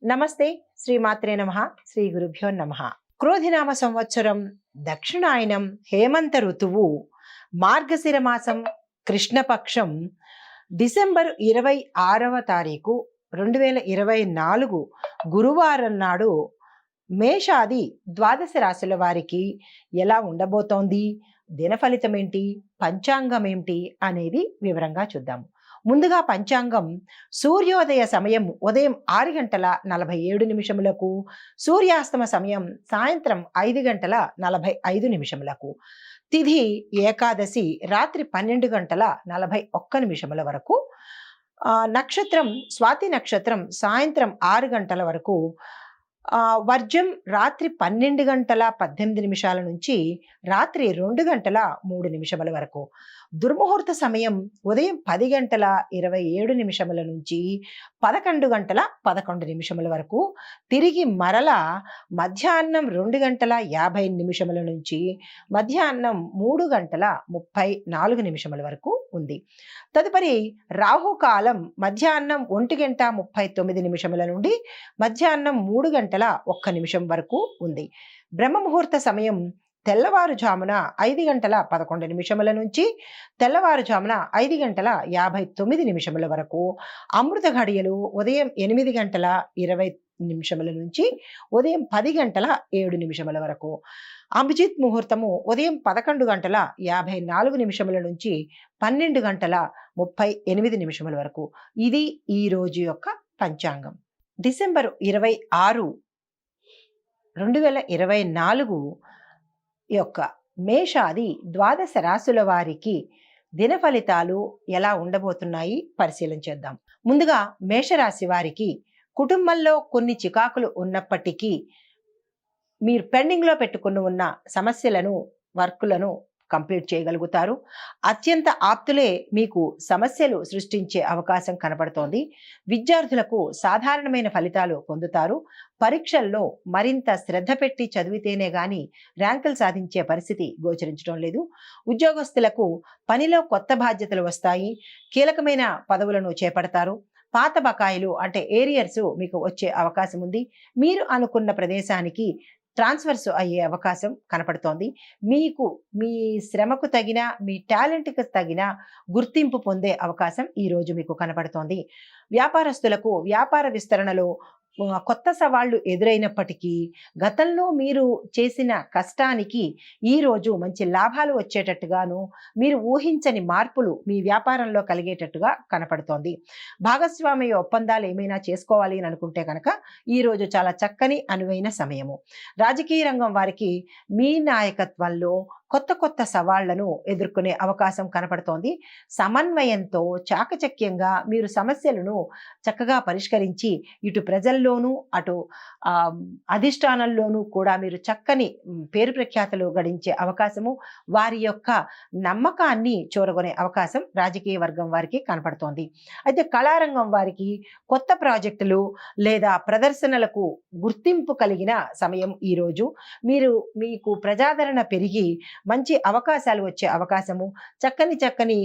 నమస్తే. శ్రీమాత్రే నమః. శ్రీ గురుభ్యో నమః. క్రోధినామ సంవత్సరం, దక్షిణాయనం, హేమంత ఋతువు, మార్గశిర మాసం, కృష్ణపక్షం, డిసెంబర్ 26వ తారీఖు 2024 గురువారం నాడు మేషాది ద్వాదశ రాశుల వారికి ఎలా ఉండబోతోంది, దినఫలితం ఏంటి, పంచాంగం ఏంటి అనేది వివరంగా చూద్దాము. ముందుగా పంచాంగం సూర్యోదయ సమయం ఉదయం 6:47, సూర్యాస్తమ సమయం సాయంత్రం 5:45, తిథి ఏకాదశి రాత్రి 12:41 వరకు, నక్షత్రం స్వాతి నక్షత్రం సాయంత్రం 6 గంటల వరకు, వర్జం రాత్రి 12:18 నుంచి రాత్రి 2:03 వరకు, దుర్ముహూర్త సమయం ఉదయం 10:27 నుంచి 11:11 వరకు, తిరిగి మరల మధ్యాహ్నం 2:50 నుంచి మధ్యాహ్నం 3:34 వరకు ఉంది. తదుపరి రాహుకాలం మధ్యాహ్నం 1:39 నుండి మధ్యాహ్నం 3:01 వరకు ఉంది. బ్రహ్మ ముహూర్త సమయం తెల్లవారుజామున 5:11 నుంచి తెల్లవారుజామున 5:59 వరకు, అమృత ఘడియలు ఉదయం 8:20 నుంచి ఉదయం 10:07 వరకు, అభిజిత్ ముహూర్తము ఉదయం 11:54 నుంచి 12:38 వరకు. ఇది ఈ రోజు యొక్క పంచాంగం. డిసెంబర్ 26, 2024 యొక్క మేషాది ద్వాదశ రాశుల వారికి దిన ఫలితాలు ఎలా ఉండబోతున్నాయి పరిశీలన చేద్దాం. ముందుగా మేషరాశి వారికి కుటుంబంలో కొన్ని చికాకులు ఉన్నప్పటికీ మీరు పెండింగ్లో పెట్టుకుని ఉన్న సమస్యలను, వర్కులను కంప్లీట్ చేయగలుగుతారు. అత్యంత ఆప్తులే మీకు సమస్యలు సృష్టించే అవకాశం కనపడుతోంది. విద్యార్థులకు సాధారణమైన ఫలితాలు పొందుతారు. పరీక్షల్లో మరింత శ్రద్ధ పెట్టి చదివితేనే గాని ర్యాంకులు సాధించే పరిస్థితి గోచరించడం లేదు. ఉద్యోగస్తులకు పనిలో కొత్త బాధ్యతలు వస్తాయి. కీలకమైన పదవులను చేపడతారు. పాత బకాయిలు అంటే ఏరియర్స్ మీకు వచ్చే అవకాశం ఉంది. మీరు అనుకున్న ప్రదేశానికి ట్రాన్స్ఫర్స్ అయ్యే అవకాశం కనపడుతోంది. మీకు మీ శ్రమకు తగిన, మీ టాలెంట్కి తగిన గుర్తింపు పొందే అవకాశం ఈ రోజు మీకు కనపడుతోంది. వ్యాపారస్తులకు వ్యాపార విస్తరణలో కొత్త సవాళ్లు ఎదురైనప్పటికీ గతంలో మీరు చేసిన కష్టానికి ఈ రోజు మంచి లాభాలు వచ్చేటట్టుగాను, మీరు ఊహించని మార్పులు మీ వ్యాపారంలో కలిగేటట్టుగా కనపడుతోంది. భాగస్వామ్య ఒప్పందాలు ఏమైనా చేసుకోవాలి అని అనుకుంటే కనుక ఈ రోజు చాలా చక్కని అనువైన సమయము. రాజకీయ రంగం వారికి మీ నాయకత్వంలో కొత్త కొత్త సవాళ్లను ఎదుర్కొనే అవకాశం కనపడుతోంది. సమన్వయంతో చాకచక్యంగా మీరు సమస్యలను చక్కగా పరిష్కరించి ఇటు ప్రజల్లోనూ అటు అధిష్టానంలోనూ కూడా మీరు చక్కని పేరు ప్రఖ్యాతలు గడించే అవకాశము, వారి యొక్క నమ్మకాన్ని చూరగొనే అవకాశం రాజకీయ వర్గం వారికి కనపడుతోంది. అయితే కళారంగం వారికి కొత్త ప్రాజెక్టులు లేదా ప్రదర్శనలకు గుర్తింపు కలిగిన సమయం ఈరోజు. మీకు ప్రజాదరణ పెరిగి మంచి అవకాశాలు వచ్చే అవకాశము, చక్కని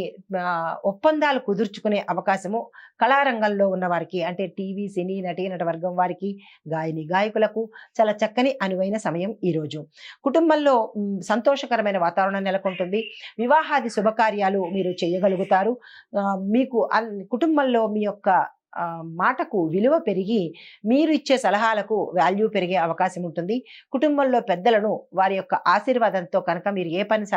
ఒప్పందాలు కుదుర్చుకునే అవకాశము కళారంగంలో ఉన్న వారికి అంటే టీవీ, సినీ, నట వర్గం వారికి, గాయని గాయకులకు చాలా చక్కని అనువైన సమయం ఈరోజు. కుటుంబంలో సంతోషకరమైన వాతావరణం నెలకొంటుంది. వివాహాది శుభకార్యాలు మీరు చేయగలుగుతారు. మీకు కుటుంబంలో మీ యొక్క మాటకు విలువ పెరిగి మీరు ఇచ్చే సలహాలకు వాల్యూ పెరిగే అవకాశం ఉంటుంది. కుటుంబంలో పెద్దలను వారి యొక్క ఆశీర్వాదంతో కనుక మీరు ఏ పని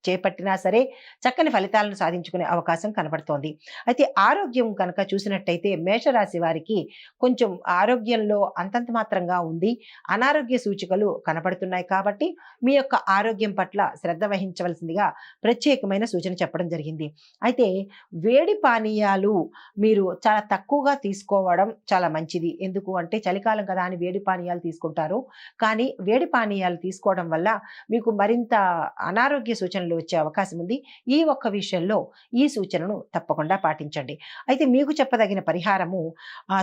చేపట్టినా సరే చక్కని ఫలితాలను సాధించుకునే అవకాశం కనబడుతోంది. అయితే ఆరోగ్యం కనుక చూసినట్టయితే మేషరాశి వారికి కొంచెం ఆరోగ్యంలో అంతంత మాత్రంగా ఉంది. అనారోగ్య సూచికలు కనపడుతున్నాయి కాబట్టి మీ యొక్క ఆరోగ్యం పట్ల శ్రద్ధ వహించవలసిందిగా ప్రత్యేకమైన సూచన చెప్పడం జరిగింది. అయితే వేడి పానీయాలు మీరు చాలా తక్కువగా తీసుకోవడం చాలా మంచిది. ఎందుకు అంటే చలికాలం కదా అని వేడి పానీయాలు తీసుకుంటారు. కానీ వేడి పానీయాలు తీసుకోవడం వల్ల మీకు మరింత అనారోగ్య సూచనలు వచ్చే అవకాశం ఉంది. ఈ ఒక్క విషయంలో ఈ సూచనను తప్పకుండా పాటించండి. అయితే మీకు చెప్పదగిన పరిహారము,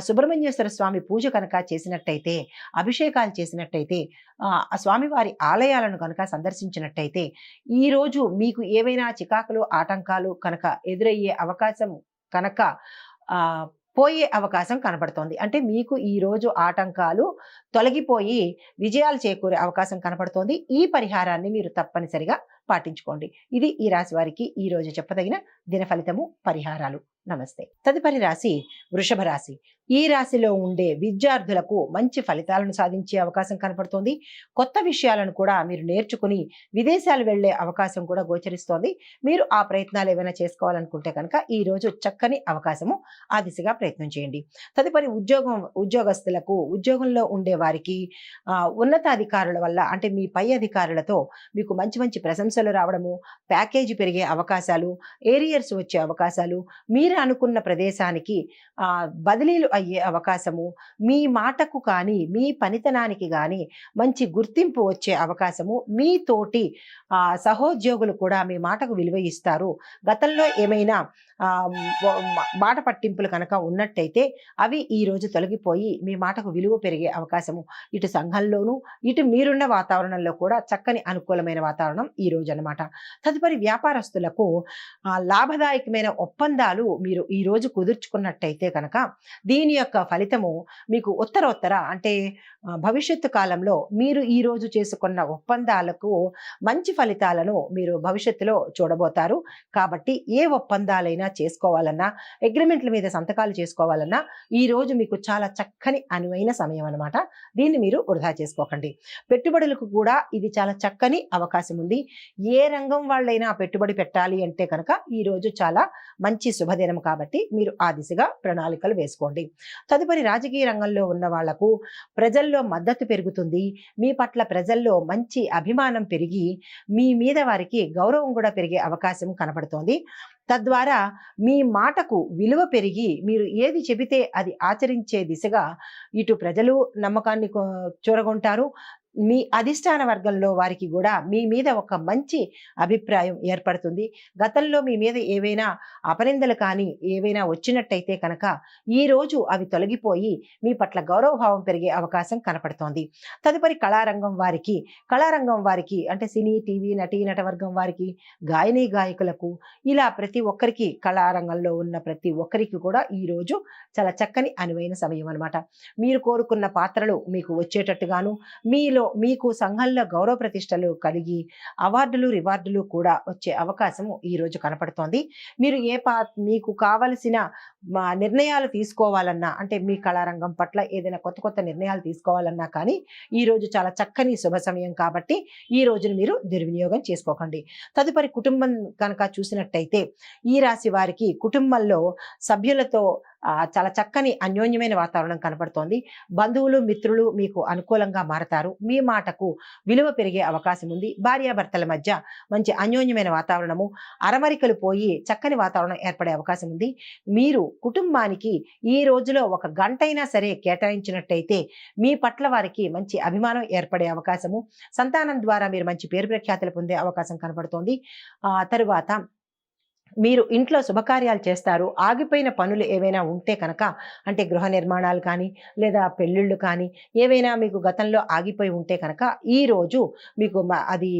సుబ్రహ్మణ్యేశ్వర స్వామి పూజ కనుక చేసినట్టయితే, అభిషేకాలు చేసినట్టయితే, ఆ స్వామివారి ఆలయాలను కనుక సందర్శించినట్టయితే ఈరోజు మీకు ఏవైనా చికాకులు, ఆటంకాలు కనుక ఎదురయ్యే అవకాశం కనుక పోయే అవకాశం కనపడుతోంది. అంటే మీకు ఈ రోజు ఆటంకాలు తొలగిపోయి విజయాలు చేకూరే అవకాశం కనపడుతోంది. ఈ పరిహారాన్ని మీరు తప్పనిసరిగా పాటించుకోండి. ఇది ఈ రాశి వారికి ఈ రోజు చెప్పదగిన దిన ఫలితము, పరిహారాలు. నమస్తే. తదుపరి రాశి వృషభ రాశి. ఈ రాశిలో ఉండే విద్యార్థులకు మంచి ఫలితాలను సాధించే అవకాశం కనపడుతోంది. కొత్త విషయాలను కూడా మీరు నేర్చుకుని విదేశాలు వెళ్లే అవకాశం కూడా గోచరిస్తోంది. మీరు ఆ ప్రయత్నాలు ఏమైనా చేసుకోవాలనుకుంటే కనుక ఈ రోజు చక్కని అవకాశము, ఆ దిశగా ప్రయత్నం చేయండి. తదుపరి ఉద్యోగస్తులకు, ఉద్యోగంలో ఉండే వారికి ఉన్నతాధికారుల వల్ల, అంటే మీ పై అధికారులతో మీకు మంచి మంచి ప్రశంసలు రావడము, ప్యాకేజీ పెరిగే అవకాశాలు, ఏరియర్స్ వచ్చే అవకాశాలు, మీరు అనుకున్న ప్రదేశానికి బదిలీలు అయ్యే అవకాశము, మీ మాటకు కానీ మీ పనితనానికి కానీ మంచి గుర్తింపు వచ్చే అవకాశము, మీ తోటి సహోద్యోగులు కూడా మీ మాటకు విలువ ఇస్తారు. గతంలో ఏమైనా మాట పట్టింపులు కనుక ఉన్నట్టయితే అవి ఈ రోజు తొలగిపోయి మీ మాటకు విలువ పెరిగే అవకాశము, ఇటు సంఘంలోనూ ఇటు మీరున్న వాతావరణంలో కూడా చక్కని అనుకూలమైన వాతావరణం ఈ రోజు అన్నమాట. తదుపరి వ్యాపారస్తులకు లాభదాయకమైన ఒప్పందాలు మీరు ఈ రోజు కుదుర్చుకున్నట్టయితే కనుక దీని యొక్క ఫలితము మీకు ఉత్తరోత్తర, అంటే భవిష్యత్తు కాలంలో మీరు ఈ రోజు చేసుకున్న ఒప్పందాలకు మంచి ఫలితాలను మీరు భవిష్యత్తులో చూడబోతారు. కాబట్టి ఏ ఒప్పందాలైనా చేసుకోవాలన్నా, అగ్రిమెంట్ల మీద సంతకాలు చేసుకోవాలన్నా ఈ రోజు మీకు చాలా చక్కని అనువైన సమయం అన్నమాట. దీన్ని మీరు వృధా చేసుకోకండి. పెట్టుబడులకు కూడా ఇది చాలా చక్కని అవకాశం ఉంది. ఏ రంగం వాళ్ళైనా పెట్టుబడి పెట్టాలి అంటే కనుక ఈ రోజు చాలా మంచి శుభదినం కాబట్టి మీరు ఆ దిశగా ప్రణాళికలు వేసుకోండి. తదుపరి రాజకీయ రంగంలో ఉన్న వాళ్లకు ప్రజల్లో మద్దతు పెరుగుతుంది. మీ పట్ల ప్రజల్లో మంచి అభిమానం పెరిగి మీ మీద వారికి గౌరవం కూడా పెరిగే అవకాశం కనపడుతోంది. తద్వారా మీ మాటకు విలువ పెరిగి మీరు ఏది చెబితే అది ఆచరించే దిశగా ఇటు ప్రజలు నమ్మకాన్ని చూరగొంటారు. మీ అధిష్టాన వర్గంలో వారికి కూడా మీ మీద ఒక మంచి అభిప్రాయం ఏర్పడుతుంది. గతంలో మీ మీద ఏవైనా అపనిందలు కానీ ఏవైనా వచ్చినట్టయితే కనుక ఈ రోజు అవి తొలగిపోయి మీ పట్ల గౌరవభావం పెరిగే అవకాశం కనపడుతోంది. తదుపరి కళారంగం వారికి అంటే సినీ, టీవీ, నటీ నటవర్గం వారికి, గాయని గాయకులకు, ఇలా ప్రతి ఒక్కరికి, కళారంగంలో ఉన్న ప్రతి ఒక్కరికి కూడా ఈ రోజు చాలా చక్కని అనువైన సమయం అన్నమాట. మీరు కోరుకున్న పాత్రలు మీకు వచ్చేటట్టుగాను, మీకు సంఘంలో గౌరవ ప్రతిష్టలు కలిగి అవార్డులు, రివార్డులు కూడా వచ్చే అవకాశము ఈ రోజు కనపడుతోంది. మీరు మీకు కావలసిన నిర్ణయాలు తీసుకోవాలన్నా, అంటే మీ కళారంగం పట్ల ఏదైనా కొత్త కొత్త నిర్ణయాలు తీసుకోవాలన్నా కానీ ఈ రోజు చాలా చక్కని శుభ సమయం కాబట్టి ఈ రోజును మీరు దుర్వినియోగం చేసుకోకండి. తదుపరి కుటుంబం కనుక చూసినట్టయితే ఈ రాశి వారికి కుటుంబంలో సభ్యులతో చాలా చక్కని అన్యోన్యమైన వాతావరణం కనపడుతోంది. బంధువులు, మిత్రులు మీకు అనుకూలంగా మారతారు. మీ మాటకు విలువ పెరిగే అవకాశం ఉంది. భార్యాభర్తల మధ్య మంచి అన్యోన్యమైన వాతావరణము, అరమరికలు పోయి చక్కని వాతావరణం ఏర్పడే అవకాశం ఉంది. మీరు కుటుంబానికి ఈ రోజులో ఒక గంటైనా సరే కేటాయించినట్టయితే మీ పట్ల వారికి మంచి అభిమానం ఏర్పడే అవకాశము, సంతానం ద్వారా మీరు మంచి పేరు ప్రఖ్యాతులు పొందే అవకాశం కనపడుతోంది. తరువాత మీరు ఇంట్లో శుభకార్యాలు చేస్తారు. ఆగిపోయిన పనులు ఏవైనా ఉంటే కనుక, అంటే గృహ నిర్మాణాలు కానీ లేదా పెళ్ళిళ్ళు కానీ ఏవైనా మీకు గతంలో ఆగిపోయి ఉంటే కనుక ఈ రోజు మీకు అది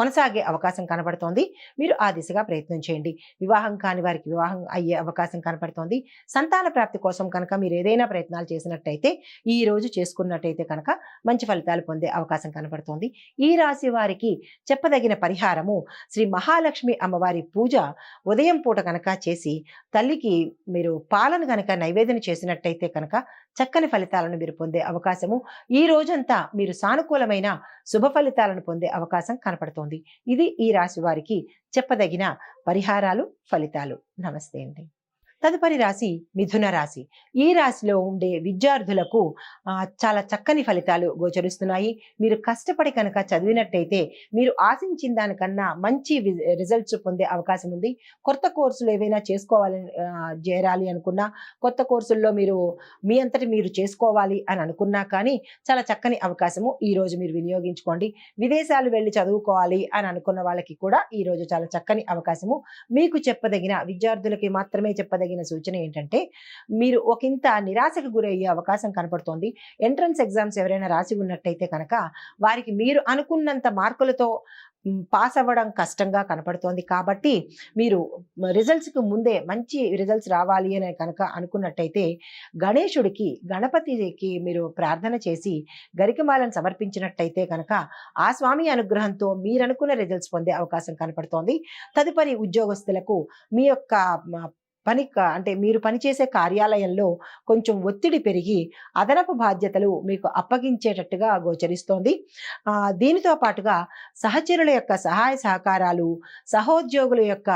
కొనసాగే అవకాశం కనపడుతోంది. మీరు ఆ దిశగా ప్రయత్నం చేయండి. వివాహం కాని వారికి వివాహం అయ్యే అవకాశం కనపడుతోంది. సంతాన ప్రాప్తి కోసం కనుక మీరు ఏదైనా ప్రయత్నాలు చేసినట్టయితే ఈ రోజు చేసుకున్నట్టయితే కనుక మంచి ఫలితాలు పొందే అవకాశం కనపడుతోంది. ఈ రాశి వారికి చెప్పదగిన పరిహారము శ్రీ మహాలక్ష్మి అమ్మవారి పూజ ఉదయం పూట కనుక చేసి తల్లికి మీరు పాలను కనుక నైవేద్యం చేసినట్టయితే కనుక చక్కని ఫలితాలను మీరు పొందే అవకాశము, ఈ రోజంతా మీరు సానుకూలమైన శుభ ఫలితాలను పొందే అవకాశం కనపడుతోంది. ఇది ఈ రాశి వారికి చెప్పదగిన పరిహారాలు, ఫలితాలు. నమస్తే అండి. తదుపరి రాశి మిథున రాశి. ఈ రాశిలో ఉండే విద్యార్థులకు చాలా చక్కని ఫలితాలు గోచరిస్తున్నాయి. మీరు కష్టపడి కనుక చదివినట్టయితే మీరు ఆశించిన దానికన్నా మంచి రిజల్ట్స్ పొందే అవకాశం ఉంది. కొత్త కోర్సులు ఏవైనా చేరాలి అనుకున్నా, కొత్త కోర్సుల్లో మీరు మీ అంతటి మీరు చేసుకోవాలి అని అనుకున్నా కానీ చాలా చక్కని అవకాశము ఈ రోజు మీరు వినియోగించుకోండి. విదేశాలు వెళ్ళి చదువుకోవాలి అని అనుకున్న వాళ్ళకి కూడా ఈ రోజు చాలా చక్కని అవకాశము. మీకు చెప్పదగిన, విద్యార్థులకి మాత్రమే చెప్పదగిన చెప్పదగిన సూచన ఏంటంటే, మీరు ఒకంత నిరాశకు గురయ్యే అవకాశం కనపడుతోంది. ఎంట్రన్స్ ఎగ్జామ్స్ ఎవరైనా రాసి ఉన్నట్టయితే కనుక వారికి మీరు అనుకున్నంత మార్కులతో పాస్ అవ్వడం కష్టంగా కనపడుతోంది. కాబట్టి మీరు రిజల్ట్స్‌కి ముందే మంచి రిజల్ట్స్ రావాలి అని కనుక అనుకున్నట్టయితే గణపతికి మీరు ప్రార్థన చేసి గరికమాలను సమర్పించినట్టయితే కనుక ఆ స్వామి అనుగ్రహంతో మీరనుకున్న రిజల్ట్స్ పొందే అవకాశం కనపడుతోంది. తదుపరి ఉద్యోగస్తులకు మీ యొక్క అంటే మీరు పనిచేసే కార్యాలయంలో కొంచెం ఒత్తిడి పెరిగి అదనపు బాధ్యతలు మీకు అప్పగించేటట్టుగా గోచరిస్తోంది. దీనితో పాటుగా సహచరుల యొక్క సహాయ సహకారాలు, సహోద్యోగుల యొక్క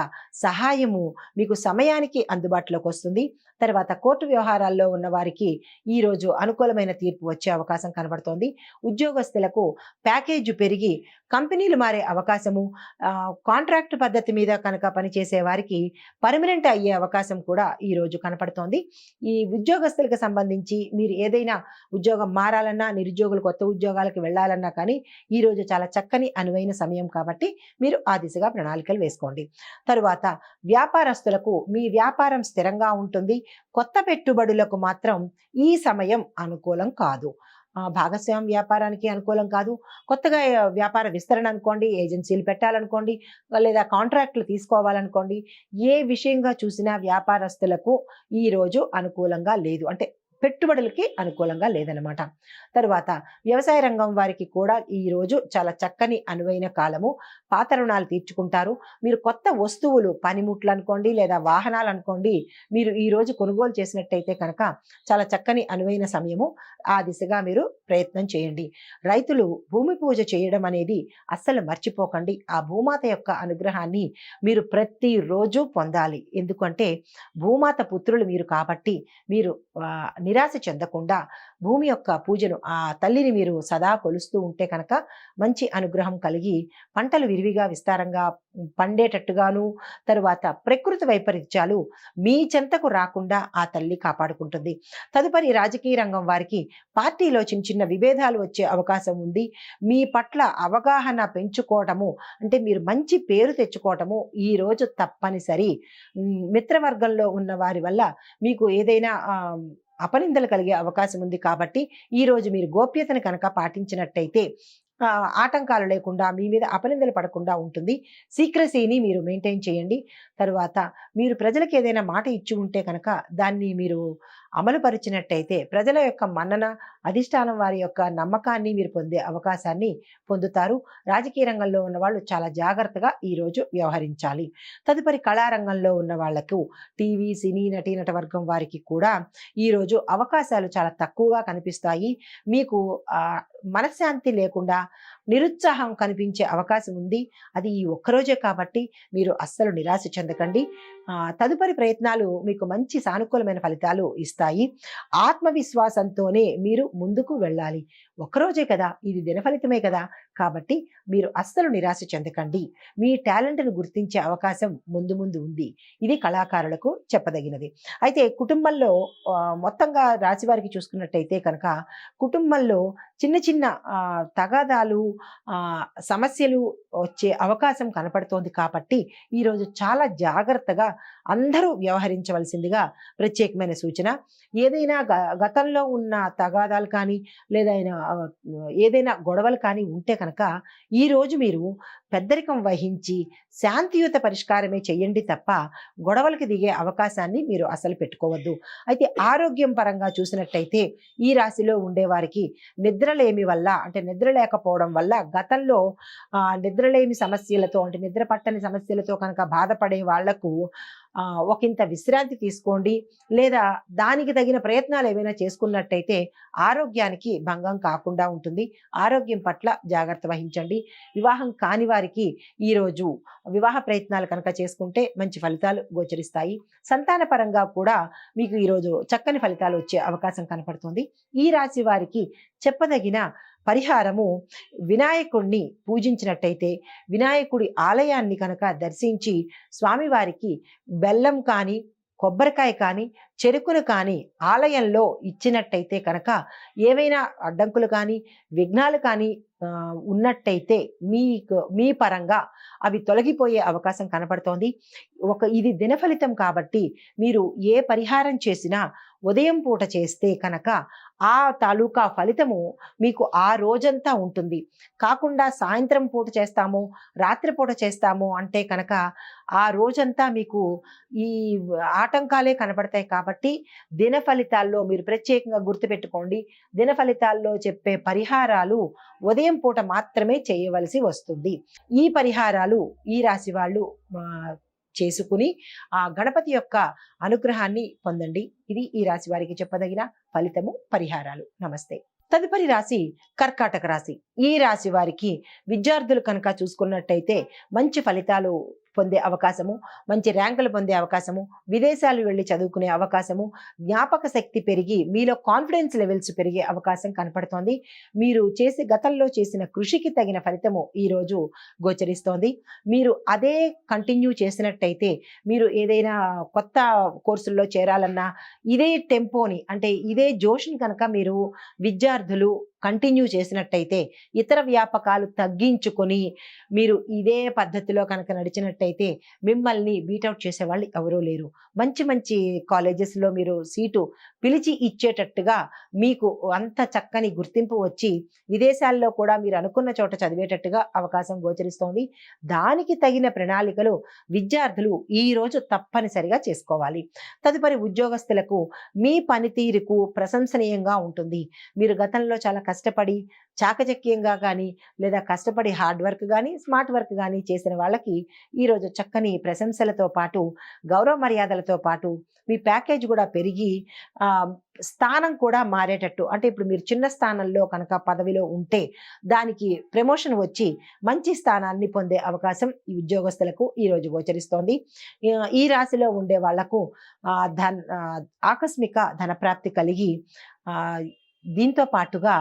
సహాయము మీకు సమయానికి అందుబాటులోకి వస్తుంది. తర్వాత కోర్టు వ్యవహారాల్లో ఉన్న వారికి ఈరోజు అనుకూలమైన తీర్పు వచ్చే అవకాశం కనబడుతోంది. ఉద్యోగస్తులకు ప్యాకేజ్ పెరిగి కంపెనీలు మారే అవకాశము, కాంట్రాక్ట్ పద్ధతి మీద కనుక పనిచేసే వారికి పర్మనెంట్ అయ్యే అవకాశం కూడా ఈరోజు కనపడుతోంది. ఈ ఉద్యోగస్తులకు సంబంధించి మీరు ఏదైనా ఉద్యోగం మారాలన్నా, నిరుద్యోగులు కొత్త ఉద్యోగాలకు వెళ్ళాలన్నా కానీ ఈరోజు చాలా చక్కని అనువైన సమయం కాబట్టి మీరు ఆ దిశగా ప్రణాళికలు వేసుకోండి. తరువాత వ్యాపారస్తులకు మీ వ్యాపారం స్థిరంగా ఉంటుంది. కొత్త పెట్టుబడులకు మాత్రం ఈ సమయం అనుకూలం కాదు. భాగస్వామ్య వ్యాపారానికి అనుకూలం కాదు. కొత్తగా వ్యాపార విస్తరణ అనుకోండి, ఏజెన్సీలు పెట్టాలనుకోండి, లేదా కాంట్రాక్టులు తీసుకోవాలనుకోండి, ఏ విషయంగా చూసినా వ్యాపారస్తులకు ఈరోజు అనుకూలంగా లేదు. అంటే పెట్టుబడులకి అనుకూలంగా లేదనమాట. తరువాత వ్యవసాయ రంగం వారికి కూడా ఈరోజు చాలా చక్కని అనువైన కాలము. పాత రుణాలు తీర్చుకుంటారు. మీరు కొత్త వస్తువులు, పనిముట్లు అనుకోండి లేదా వాహనాలు అనుకోండి, మీరు ఈరోజు కొనుగోలు చేసినట్టయితే కనుక చాలా చక్కని అనువైన సమయము. ఆ దిశగా మీరు ప్రయత్నం చేయండి. రైతులు భూమి పూజ చేయడం అనేది అస్సలు మర్చిపోకండి. ఆ భూమాత యొక్క అనుగ్రహాన్ని మీరు ప్రతిరోజు పొందాలి. ఎందుకంటే భూమాత పుత్రులు మీరు కాబట్టి మీరు నిరాశ చెందకుండా భూమి యొక్క పూజను, ఆ తల్లిని మీరు సదా కొలుస్తూ ఉంటే కనుక మంచి అనుగ్రహం కలిగి పంటలు విరివిగా విస్తారంగా పండేటట్టుగాను, తరువాత ప్రకృతి వైపరీత్యాలు మీ చెంతకు రాకుండా ఆ తల్లి కాపాడుకుంటుంది. తదుపరి రాజకీయ రంగం వారికి పార్టీలో చిన్న చిన్న విభేదాలు వచ్చే అవకాశం ఉంది. మీ పట్ల అవగాహన పెంచుకోవటము, అంటే మీరు మంచి పేరు తెచ్చుకోవటము ఈరోజు తప్పనిసరి. మిత్రవర్గంలో ఉన్న వారి వల్ల మీకు ఏదైనా అపనిందలు కలిగే అవకాశం ఉంది. కాబట్టి ఈరోజు మీరు గోప్యతను కనుక పాటించినట్టయితే ఆటంకాలు లేకుండా మీ మీద అపనిందలు పడకుండా ఉంటుంది. సీక్రసీని మీరు మెయింటైన్ చేయండి. తరువాత మీరు ప్రజలకు ఏదైనా మాట ఇచ్చి ఉంటే కనుక దాన్ని మీరు అమలుపరిచినట్టయితే ప్రజల యొక్క మన్నన, అధిష్టానం వారి యొక్క నమ్మకాన్ని మీరు పొందే అవకాశాన్ని పొందుతారు. రాజకీయ రంగంలో ఉన్న వాళ్ళు చాలా జాగ్రత్తగా ఈరోజు వ్యవహరించాలి. తదుపరి కళారంగంలో ఉన్న వాళ్లకు టీవీ, సినీ నటీనట వర్గం వారికి కూడా ఈరోజు అవకాశాలు చాలా తక్కువగా కనిపిస్తాయి. మీకు మనశ్శాంతి లేకుండా నిరుత్సాహం కనిపించే అవకాశం ఉంది. అది ఈ ఒక్కరోజే కాబట్టి మీరు అస్సలు నిరాశ చెందకండి. తదుపరి ప్రయత్నాలు మీకు మంచి సానుకూలమైన ఫలితాలు ఇస్తాయి. ఆత్మవిశ్వాసంతోనే మీరు ముందుకు వెళ్ళాలి. ఒక్కరోజే కదా, ఇది దినఫలితమే కదా, కాబట్టి మీరు అస్సలు నిరాశ చెందకండి. మీ టాలెంట్ను గుర్తించే అవకాశం ముందు ముందు ఉంది. ఇది కళాకారులకు చెప్పదగినది. అయితే కుటుంబంలో మొత్తంగా రాశివారికి చూసుకున్నట్టయితే కనుక కుటుంబంలో చిన్న చిన్న తగాదాలు, సమస్యలు వచ్చే అవకాశం కనపడుతోంది. కాబట్టి ఈరోజు చాలా జాగ్రత్తగా అందరూ వ్యవహరించవలసిందిగా ప్రత్యేకమైన సూచన. ఏదైనా గతంలో ఉన్న తగాదాలు కానీ లేదా ఏదైనా గొడవలు కానీ ఉంటే కనుక ఈరోజు మీరు పెద్దరికం వహించి శాంతియుత పరిష్కారమే చేయండి తప్ప గొడవలకి దిగే అవకాశాన్ని మీరు అసలు పెట్టుకోవద్దు. అయితే ఆరోగ్యం పరంగా చూసినట్టయితే ఈ రాశిలో ఉండేవారికి నిద్రలేమి వల్ల, అంటే నిద్ర లేకపోవడం వల్ల గతంలో నిద్రలేమి సమస్యలతో, అంటే నిద్ర పట్టని సమస్యలతో కనుక బాధపడే వాళ్లకు ఒకంత విశ్రాంతి తీసుకోండి. లేదా దానికి తగిన ప్రయత్నాలు ఏమైనా చేసుకున్నట్టయితే ఆరోగ్యానికి భంగం కాకుండా ఉంటుంది. ఆరోగ్యం పట్ల జాగ్రత్త వహించండి. వివాహం కాని వారికి ఈరోజు వివాహ ప్రయత్నాలు కనుక చేసుకుంటే మంచి ఫలితాలు గోచరిస్తాయి. సంతాన పరంగా కూడా మీకు ఈరోజు చక్కని ఫలితాలు వచ్చే అవకాశం కనపడుతుంది. ఈ రాశి వారికి చెప్పదగిన పరిహారము, వినాయకుడిని పూజించినట్టయితే వినాయకుడి ఆలయాన్ని కనుక దర్శించి స్వామివారికి బెల్లం కానీ, కొబ్బరికాయ కానీ, చెరుకును కానీ ఆలయంలో ఇచ్చినట్టయితే కనుక ఏవైనా అడ్డంకులు కానీ విఘ్నాలు కానీ ఉన్నట్టయితే మీ పరంగా అవి తొలగిపోయే అవకాశం కనపడుతోంది. ఇది దినఫలితం కాబట్టి మీరు ఏ పరిహారం చేసినా ఉదయం పూట చేస్తే కనుక ఆ తాలూకా ఫలితము మీకు ఆ రోజంతా ఉంటుంది. కాకుండా సాయంత్రం పూట చేస్తాము, రాత్రిపూట చేస్తాము అంటే కనుక ఆ రోజంతా మీకు ఈ ఆటంకాలే కనపడతాయి. కాబట్టి దిన ఫలితాల్లో మీరు ప్రత్యేకంగా గుర్తుపెట్టుకోండి. దిన ఫలితాల్లో చెప్పే పరిహారాలు ఉదయం పూట మాత్రమే చేయవలసి వస్తుంది. ఈ పరిహారాలు ఈ రాశి వాళ్ళు చేసుకుని ఆ గణపతి యొక్క అనుగ్రహాన్ని పొందండి. ఇది ఈ రాశి వారికి చెప్పదగిన ఫలితము, పరిహారాలు. నమస్తే. తదుపరి రాశి కర్కాటక రాశి. ఈ రాశి వారికి విద్యార్థులు కనుక చూసుకున్నట్టయితే మంచి ఫలితాలు పొందే అవకాశము, మంచి ర్యాంకులు పొందే అవకాశము, విదేశాలు వెళ్ళి చదువుకునే అవకాశము, జ్ఞాపక శక్తి పెరిగి మీలో కాన్ఫిడెన్స్ లెవెల్స్ పెరిగే అవకాశం కనపడుతోంది. మీరు గతంలో చేసిన కృషికి తగిన ఫలితము ఈరోజు గోచరిస్తోంది. మీరు అదే కంటిన్యూ చేసినట్టయితే, మీరు ఏదైనా కొత్త కోర్సుల్లో చేరాలన్నా ఇదే టెంపోని అంటే ఇదే జోష్ని కనుక మీరు విద్యార్థులు కంటిన్యూ చేసినట్టయితే, ఇతర వ్యాపకాలు తగ్గించుకొని మీరు ఇదే పద్ధతిలో కనుక నడిచినట్టయితే మిమ్మల్ని బీటౌట్ చేసేవాళ్ళు ఎవరూ లేరు. మంచి మంచి కాలేజెస్లో మీరు సీటు పిలిచి ఇచ్చేటట్టుగా మీకు అంత చక్కని గుర్తింపు వచ్చి విదేశాల్లో కూడా మీరు అనుకున్న చోట చదివేటట్టుగా అవకాశం గోచరిస్తోంది. దానికి తగిన ప్రణాళికలు విద్యార్థులు ఈరోజు తప్పనిసరిగా చేసుకోవాలి. తదుపరి ఉద్యోగస్తులకు మీ పనితీరుకు ప్రశంసనీయంగా ఉంటుంది. మీరు గతంలో చాలా కష్టపడి చాకచక్యంగా కానీ లేదా కష్టపడి హార్డ్ వర్క్ కానీ స్మార్ట్ వర్క్ కానీ చేసిన వాళ్ళకి ఈరోజు చక్కని ప్రశంసలతో పాటు గౌరవ మర్యాదలతో పాటు మీ ప్యాకేజ్ కూడా పెరిగి స్థానం కూడా మారేటట్టు, అంటే ఇప్పుడు మీరు చిన్న స్థానంలో కనుక పదవిలో ఉంటే దానికి ప్రమోషన్ వచ్చి మంచి స్థానాన్ని పొందే అవకాశం ఈ ఉద్యోగస్తులకు ఈరోజు గోచరిస్తోంది. ఈ రాశిలో ఉండే వాళ్లకు ఆకస్మిక ధనప్రాప్తి కలిగి దీంతో పాటుగా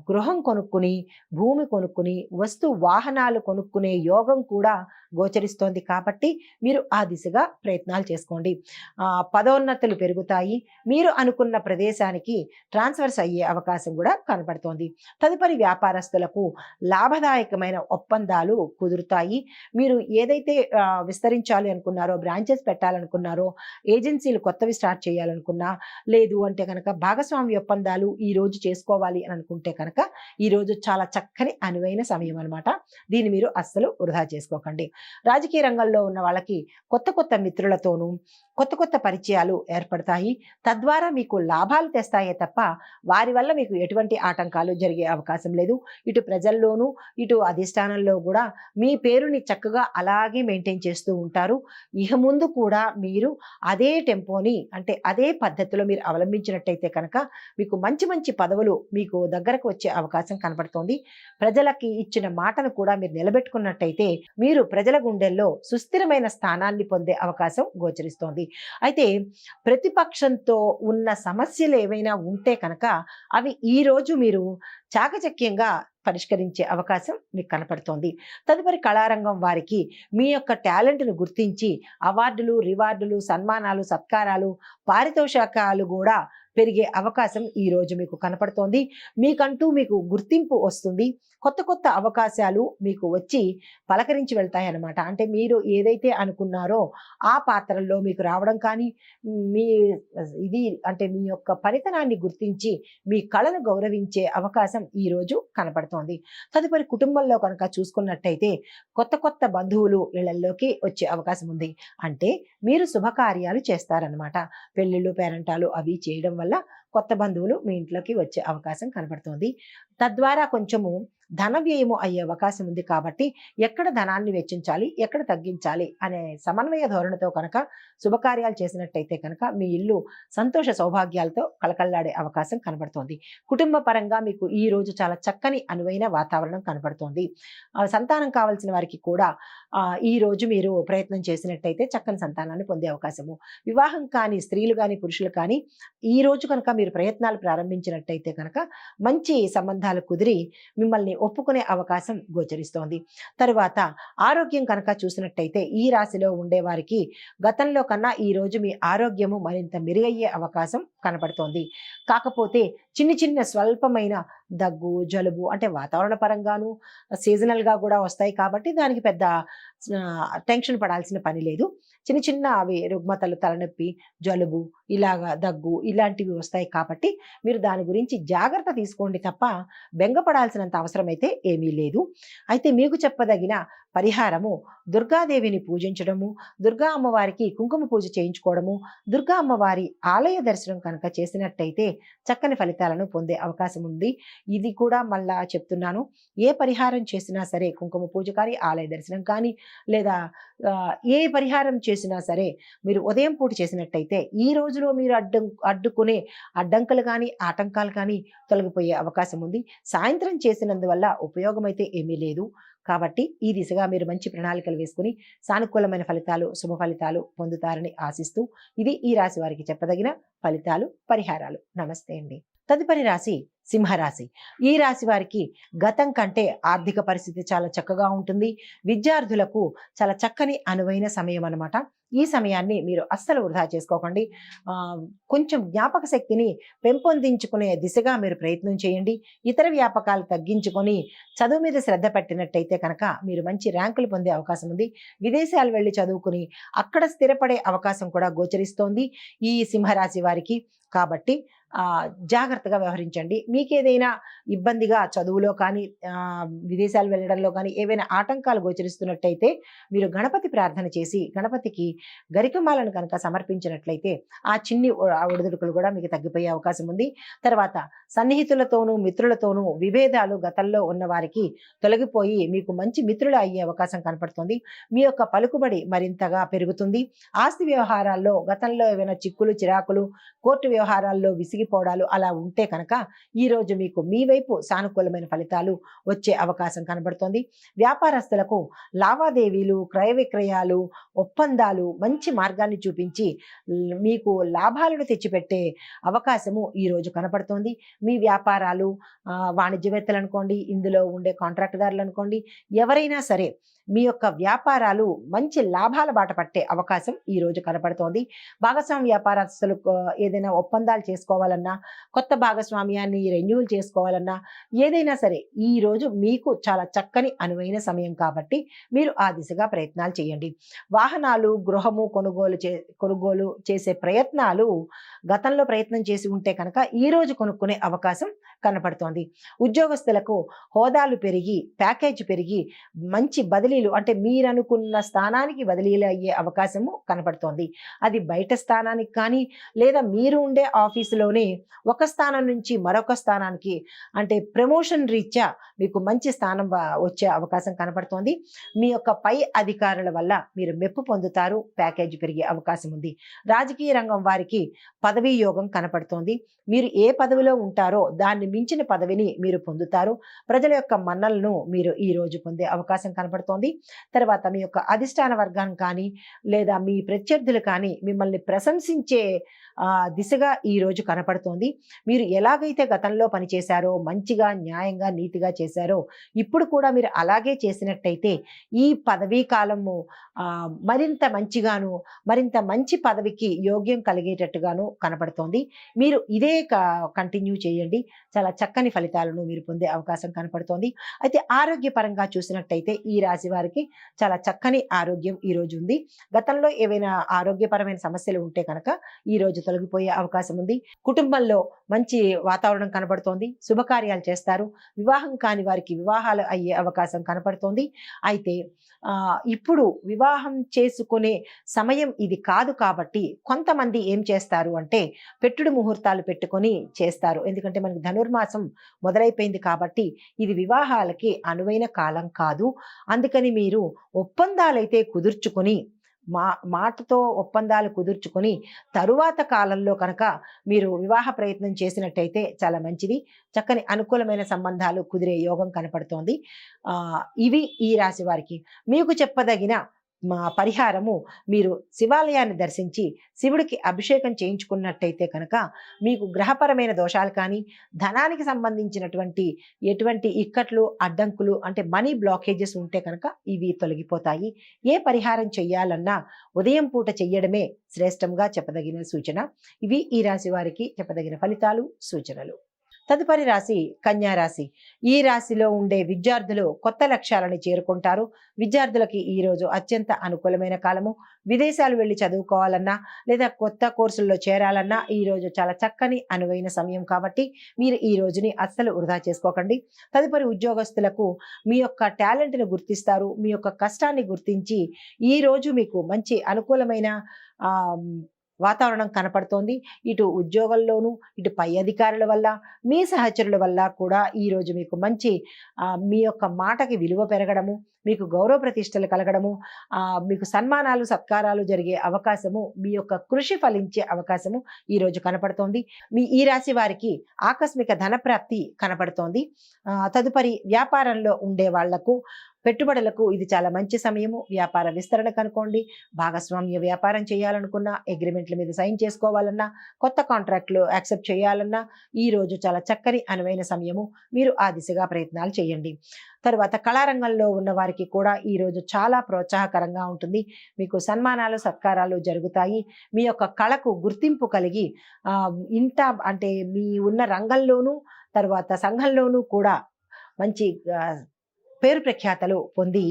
గృహం కొనుక్కుని, భూమి కొనుక్కుని, వస్తు వాహనాలు కొనుక్కునే యోగం కూడా గోచరిస్తోంది. కాబట్టి మీరు ఆ దిశగా ప్రయత్నాలు చేసుకోండి. పదోన్నతులు పెరుగుతాయి. మీరు అనుకున్న ప్రదేశానికి ట్రాన్స్ఫర్స్ అయ్యే అవకాశం కూడా కనపడుతోంది. తదుపరి వ్యాపారస్తులకు లాభదాయకమైన ఒప్పందాలు కుదురుతాయి. మీరు ఏదైతే విస్తరించాలి అనుకున్నారో, బ్రాంచెస్ పెట్టాలనుకున్నారో, ఏజెన్సీలు కొత్తవి స్టార్ట్ చేయాలనుకున్నా, లేదు అంటే కనుక భాగస్వామ్య ఒప్పందాలు ఈ రోజు చేసుకోవాలి అని అనుకుంటే కనుక ఈరోజు చాలా చక్కని అనువైన సమయం అనమాట. దీన్ని మీరు అస్సలు వృధా చేసుకోకండి. రాజకీయ రంగంలో ఉన్న వాళ్ళకి కొత్త కొత్త మిత్రులతోనూ కొత్త కొత్త పరిచయాలు ఏర్పడతాయి. తద్వారా మీకు లాభాలు తెస్తాయే తప్ప వారి వల్ల మీకు ఎటువంటి ఆటంకాలు జరిగే అవకాశం లేదు. ఇటు ప్రజల్లోనూ ఇటు అధిష్టానంలో కూడా మీ పేరుని చక్కగా అలాగే మెయింటైన్ చేస్తూ ఉంటారు. ఇక ముందు కూడా మీరు అదే టెంపోని అంటే అదే పద్ధతిలో మీరు అవలంబించినట్టయితే కనుక మీకు మంచి మంచి పదవులు మీకు దగ్గరకు వచ్చే అవకాశం కనపడుతోంది. ప్రజలకి ఇచ్చిన మాటను కూడా మీరు నిలబెట్టుకున్నట్టయితే మీరు ప్రజల గుండెల్లో సుస్థిరమైన స్థానాన్ని పొందే అవకాశం గోచరిస్తోంది. అయితే ప్రతిపక్షంతో ఉన్న సమస్యలు ఏవైనా ఉంటే కనుక అవి ఈరోజు మీరు చాకచక్యంగా పరిష్కరించే అవకాశం మీకు కనపడుతోంది. తదుపరి కళారంగం వారికి మీ యొక్క టాలెంట్ను గుర్తించి అవార్డులు, రివార్డులు, సన్మానాలు, సత్కారాలు, పారితోషికాలు కూడా పెరిగే అవకాశం ఈరోజు మీకు కనపడుతోంది. మీకంటూ మీకు గుర్తింపు వస్తుంది. కొత్త కొత్త అవకాశాలు మీకు వచ్చి పలకరించి వెళ్తాయన్నమాట. అంటే మీరు ఏదైతే అనుకున్నారో ఆ పాత్రల్లో మీకు రావడం కానీ, మీ మీ యొక్క పనితనాన్ని గుర్తించి మీ కళను గౌరవించే అవకాశం ఈరోజు కనపడుతోంది. తదుపరి కుటుంబంలో కనుక చూసుకున్నట్టయితే కొత్త కొత్త బంధువులు ఇళ్లలోకి వచ్చే అవకాశం ఉంది. అంటే మీరు శుభకార్యాలు చేస్తారనమాట. పెళ్ళిళ్ళు, పేరంటాలు అవి చేయడం వల్ల కొత్త బంధువులు మీ ఇంట్లోకి వచ్చే అవకాశం కనబడుతోంది. తద్వారా కొంచెము ధన వ్యయము అయ్యే అవకాశం ఉంది. కాబట్టి ఎక్కడ ధనాన్ని వెచ్చించాలి, ఎక్కడ తగ్గించాలి అనే సమన్వయ ధోరణితో కనుక శుభకార్యాలు చేసినట్టయితే కనుక మీ ఇల్లు సంతోష సౌభాగ్యాలతో కళకళలాడే అవకాశం కనబడుతోంది. కుటుంబ పరంగా మీకు ఈ రోజు చాలా చక్కని అనువైన వాతావరణం కనబడుతోంది. సంతానం కావాల్సిన వారికి కూడా ఈ రోజు మీరు ప్రయత్నం చేసినట్టయితే చక్కని సంతానాన్ని పొందే అవకాశము. వివాహం కాని స్త్రీలు కానీ పురుషులు కానీ ఈ రోజు కనుక మీరు ప్రయత్నాలు ప్రారంభించినట్టయితే కనుక మంచి సంబంధాలు కుదిరి మిమ్మల్ని ఒప్పుకునే అవకాశం గోచరిస్తోంది. తరువాత ఆరోగ్యం కనుక చూసినట్టయితే ఈ రాశిలో ఉండే వారికి గతంలో కన్నా ఈ రోజు మీ ఆరోగ్యము మరింత మెరుగయ్యే అవకాశం కనపడుతోంది. కాకపోతే చిన్న చిన్న స్వల్పమైన దగ్గు, జలుబు అంటే వాతావరణ పరంగాను సీజనల్‌గా కూడా వస్తాయి కాబట్టి దానికి పెద్ద టెన్షన్ పడాల్సిన పని లేదు. చిన్న చిన్న అవి రుగ్మతలు, తలనొప్పి, జలుబు, ఇలాగా దగ్గు ఇలాంటివి వస్తాయి కాబట్టి మీరు దాని గురించి జాగ్రత్త తీసుకోండి తప్ప బెంగపడాల్సినంత అవసరమైతే ఏమీ లేదు. అయితే మీకు చెప్పదగిన పరిహారము దుర్గాదేవిని పూజించడము, దుర్గా అమ్మవారికి కుంకుమ పూజ చేయించుకోవడము, దుర్గా అమ్మవారి ఆలయ దర్శనం కనుక చేసినట్టయితే చక్కని ఫలితాలను పొందే అవకాశం ఉంది. ఇది కూడా మళ్ళా చెప్తున్నాను, ఏ పరిహారం చేసినా సరే కుంకుమ పూజ కానీ, ఆలయ దర్శనం కానీ లేదా ఏ పరిహారం చేసినా సరే మీరు ఉదయం పూట చేసినట్టయితే ఈ రోజులో మీరు అడ్డుకునే అడ్డంకులు కానీ, ఆటంకాలు కానీ తొలగిపోయే అవకాశం ఉంది. సాయంత్రం చేసినందువల్ల ఉపయోగం అయితే ఏమీ లేదు. కాబట్టి ఈ దిశగా మీరు మంచి ప్రణాళికలు వేసుకుని సానుకూలమైన ఫలితాలు, శుభ ఫలితాలు పొందుతారని ఆశిస్తూ ఇది ఈ రాశి వారికి చెప్పదగిన ఫలితాలు, పరిహారాలు. నమస్తే అండి. తదుపరి రాశి సింహరాశి. ఈ రాశి వారికి గతం కంటే ఆర్థిక పరిస్థితి చాలా చక్కగా ఉంటుంది. విద్యార్థులకు చాలా చక్కని అనువైన సమయం అన్నమాట. ఈ సమయాన్ని మీరు అస్సలు వృధా చేసుకోకండి. కొంచెం జ్ఞాపక శక్తిని పెంపొందించుకునే దిశగా మీరు ప్రయత్నం చేయండి. ఇతర వ్యాపకాలు తగ్గించుకొని చదువు మీద శ్రద్ధ పెట్టినట్టయితే కనుక మీరు మంచి ర్యాంకులు పొందే అవకాశం ఉంది. విదేశాలు వెళ్ళి చదువుకుని అక్కడ స్థిరపడే అవకాశం కూడా గోచరిస్తోంది ఈ సింహరాశి వారికి. కాబట్టి జాగ్రత్తగా వ్యవహరించండి. మీకేదైనా ఇబ్బందిగా చదువులో కానీ, విదేశాలు వెళ్ళడంలో కానీ ఏవైనా ఆటంకాలు గోచరిస్తున్నట్టయితే మీరు గణపతి ప్రార్థన చేసి గణపతికి గరికమాలను కనుక సమర్పించినట్లయితే ఆ చిన్ని ఒడిదుడుకులు కూడా మీకు తగ్గిపోయే అవకాశం ఉంది. తర్వాత సన్నిహితులతోనూ మిత్రులతోనూ విభేదాలు గతంలో ఉన్న వారికి తొలగిపోయి మీకు మంచి మిత్రులు అయ్యే అవకాశం కనపడుతుంది. మీ యొక్క పలుకుబడి మరింతగా పెరుగుతుంది. ఆస్తి వ్యవహారాల్లో గతంలో ఏవైనా చిక్కులు, చిరాకులు, కోర్టు వ్యవహారాల్లో విసిగిపోవడాలు అలా ఉంటే కనుక ఈరోజు మీకు మీ వైపు సానుకూలమైన ఫలితాలు వచ్చే అవకాశం కనబడుతోంది. వ్యాపారస్తులకు లావాదేవీలు, క్రయ విక్రయాలు, ఒప్పందాలు మంచి మార్గాన్ని చూపించి మీకు లాభాలను తెచ్చిపెట్టే అవకాశము ఈరోజు కనపడుతోంది. మీ వ్యాపారాలు, వాణిజ్యవేత్తలు అనుకోండి, ఇందులో ఉండే కాంట్రాక్టుదారులు అనుకోండి, ఎవరైనా సరే మీ యొక్క వ్యాపారాలు మంచి లాభాల బాట పట్టే అవకాశం ఈరోజు కనపడుతోంది. భాగస్వామి వ్యాపారస్తులు ఏదైనా ఒప్పందాలు చేసుకోవాలన్నా, కొత్త భాగస్వామ్యాన్ని రెన్యూవల్ చేసుకోవాలన్నా ఏదైనా సరే ఈరోజు మీకు చాలా చక్కని అనువైన సమయం కాబట్టి మీరు ఆ దిశగా ప్రయత్నాలు చేయండి. వాహనాలు, గృహము కొనుగోలు చేసే ప్రయత్నాలు గతంలో ప్రయత్నం చేసి ఉంటే కనుక ఈరోజు కొనుక్కునే అవకాశం కనపడుతోంది. ఉద్యోగస్తులకు హోదాలు పెరిగి, ప్యాకేజ్ పెరిగి మంచి బదిలీలు అంటే మీరనుకున్న స్థానానికి బదిలీలు అయ్యే అవకాశము కనపడుతోంది. అది బయట స్థానానికి కానీ లేదా మీరు ఉండే ఆఫీసులోనే ఒక స్థానం నుంచి మరొక స్థానానికి అంటే ప్రమోషన్ రీత్యా మీకు మంచి స్థానం వచ్చే అవకాశం కనపడుతోంది. మీ యొక్క పై అధికారుల వల్ల మీరు మెప్పు పొందుతారు. ప్యాకేజ్ పెరిగే అవకాశం ఉంది. రాజకీయ రంగం వారికి పదవీ యోగం కనపడుతోంది. మీరు ఏ పదవిలో ఉంటారో దాన్ని మించిన పదవిని మీరు పొందుతారు. ప్రజల యొక్క మన్నలను మీరు ఈ రోజు పొందే అవకాశం కనపడుతోంది. తర్వాత మీ యొక్క అధిష్టాన వర్గం కానీ లేదా మీ ప్రత్యర్థులు కానీ మిమ్మల్ని ప్రశంసించే దిశగా ఈ రోజు కనపడుతోంది. మీరు ఎలాగైతే గతంలో పనిచేశారో, మంచిగా, న్యాయంగా, నీతిగా చేశారో ఇప్పుడు కూడా మీరు అలాగే చేసినట్టయితే ఈ పదవీ కాలము మరింత మంచిగాను, మరింత మంచి పదవికి యోగ్యం కలిగేటట్టుగాను కనపడుతోంది. మీరు ఇదే కంటిన్యూ చేయండి. చాలా చక్కని ఫలితాలను మీరు పొందే అవకాశం కనపడుతోంది. అయితే ఆరోగ్యపరంగా చూసినట్టయితే ఈ రాశి వారికి చాలా చక్కని ఆరోగ్యం ఈ రోజు ఉంది. గతంలో ఏవైనా ఆరోగ్యపరమైన సమస్యలు ఉంటే కనుక ఈ రోజు తొలగిపోయే అవకాశం ఉంది. కుటుంబంలో మంచి వాతావరణం కనబడుతోంది. శుభకార్యాలు చేస్తారు. వివాహం కాని వారికి వివాహాలు అయ్యే అవకాశం కనపడుతోంది. అయితే ఇప్పుడు వివాహం చేసుకునే సమయం ఇది కాదు కాబట్టి కొంతమంది ఏం చేస్తారు అంటే పెట్టుడు ముహూర్తాలు పెట్టుకొని చేస్తారు. ఎందుకంటే మనకి ధనుర్మాసం మొదలైపోయింది కాబట్టి ఇది వివాహాలకి అనువైన కాలం కాదు. అందుకని మీరు ఒప్పందాలైతే కుదుర్చుకొని మాటతో ఒప్పందాలు కుదుర్చుకొని తరువాత కాలంలో కనుక మీరు వివాహ ప్రయత్నం చేసినట్టయితే చాలా మంచిది. చక్కని అనుకూలమైన సంబంధాలు కుదిరే యోగం కనపడుతోంది. ఇవి ఈ రాశి వారికి. మీకు చెప్పదగిన పరిహారము మీరు శివాలయాన్ని దర్శించి శివుడికి అభిషేకం చేయించుకున్నట్టయితే కనుక మీకు గ్రహపరమైన దోషాలు కానీ ధనానికి సంబంధించినటువంటి ఎటువంటి ఇక్కట్లు అడ్డంకులు అంటే మనీ బ్లాకేజెస్ ఉంటే కనుక ఇవి తొలగిపోతాయి. ఏ పరిహారం చెయ్యాలన్నా ఉదయం పూట చెయ్యడమే శ్రేష్టంగా చెప్పదగిన సూచన. ఇవి ఈ రాశి వారికి చెప్పదగిన ఫలితాలు, సూచనలు. తదుపరి రాశి కన్యా రాశి. ఈ రాశిలో ఉండే విద్యార్థులు కొత్త లక్ష్యాలను చేరుకుంటారు. విద్యార్థులకి ఈ రోజు అత్యంత అనుకూలమైన కాలము. విదేశాలు వెళ్ళి చదువుకోవాలన్నా లేదా కొత్త కోర్సుల్లో చేరాలన్నా ఈ రోజు చాలా చక్కని అనువైన సమయం కాబట్టి మీరు ఈ రోజుని అస్సలు వృధా చేసుకోకండి. తదుపరి ఉద్యోగస్తులకు మీ యొక్క టాలెంట్ని గుర్తిస్తారు. మీ యొక్క కష్టాన్ని గుర్తించి ఈ రోజు మీకు మంచి అనుకూలమైన వాతావరణం కనపడుతోంది. ఇటు ఉద్యోగంలోనూ ఇటు పై అధికారుల వల్ల మీ సహచరుల వల్ల కూడా ఈరోజు మీకు మంచి మీ యొక్క మాటకి విలువ పెరగడము, మీకు గౌరవ ప్రతిష్టలు కలగడము, మీకు సన్మానాలు సత్కారాలు జరిగే అవకాశము, మీ యొక్క కృషి ఫలించే అవకాశము ఈరోజు కనపడుతోంది. ఈ రాశి వారికి ఆకస్మిక ధనప్రాప్తి కనపడుతోంది. తదుపరి వ్యాపారంలో ఉండే వాళ్లకు పెట్టుబడులకు ఇది చాలా మంచి సమయము. వ్యాపార విస్తరణ కనుకోండి. భాగస్వామ్య వ్యాపారం చేయాలనుకున్నా, అగ్రిమెంట్ల మీద సైన్ చేసుకోవాలన్నా, కొత్త కాంట్రాక్ట్లు యాక్సెప్ట్ చేయాలన్నా ఈ రోజు చాలా చక్కని అనువైన సమయము. మీరు ఆ దిశగా ప్రయత్నాలు చేయండి. తరువాత కళారంగంలో ఉన్న వారికి కూడా ఈ రోజు చాలా ప్రోత్సాహకరంగా ఉంటుంది. మీకు సన్మానాలు సత్కారాలు జరుగుతాయి. మీ యొక్క కళకు గుర్తింపు కలిగి ఇంత అంటే మీ ఉన్న రంగంలోనూ తర్వాత సంఘంలోనూ కూడా మంచి పేరు ప్రఖ్యాతలు పొంది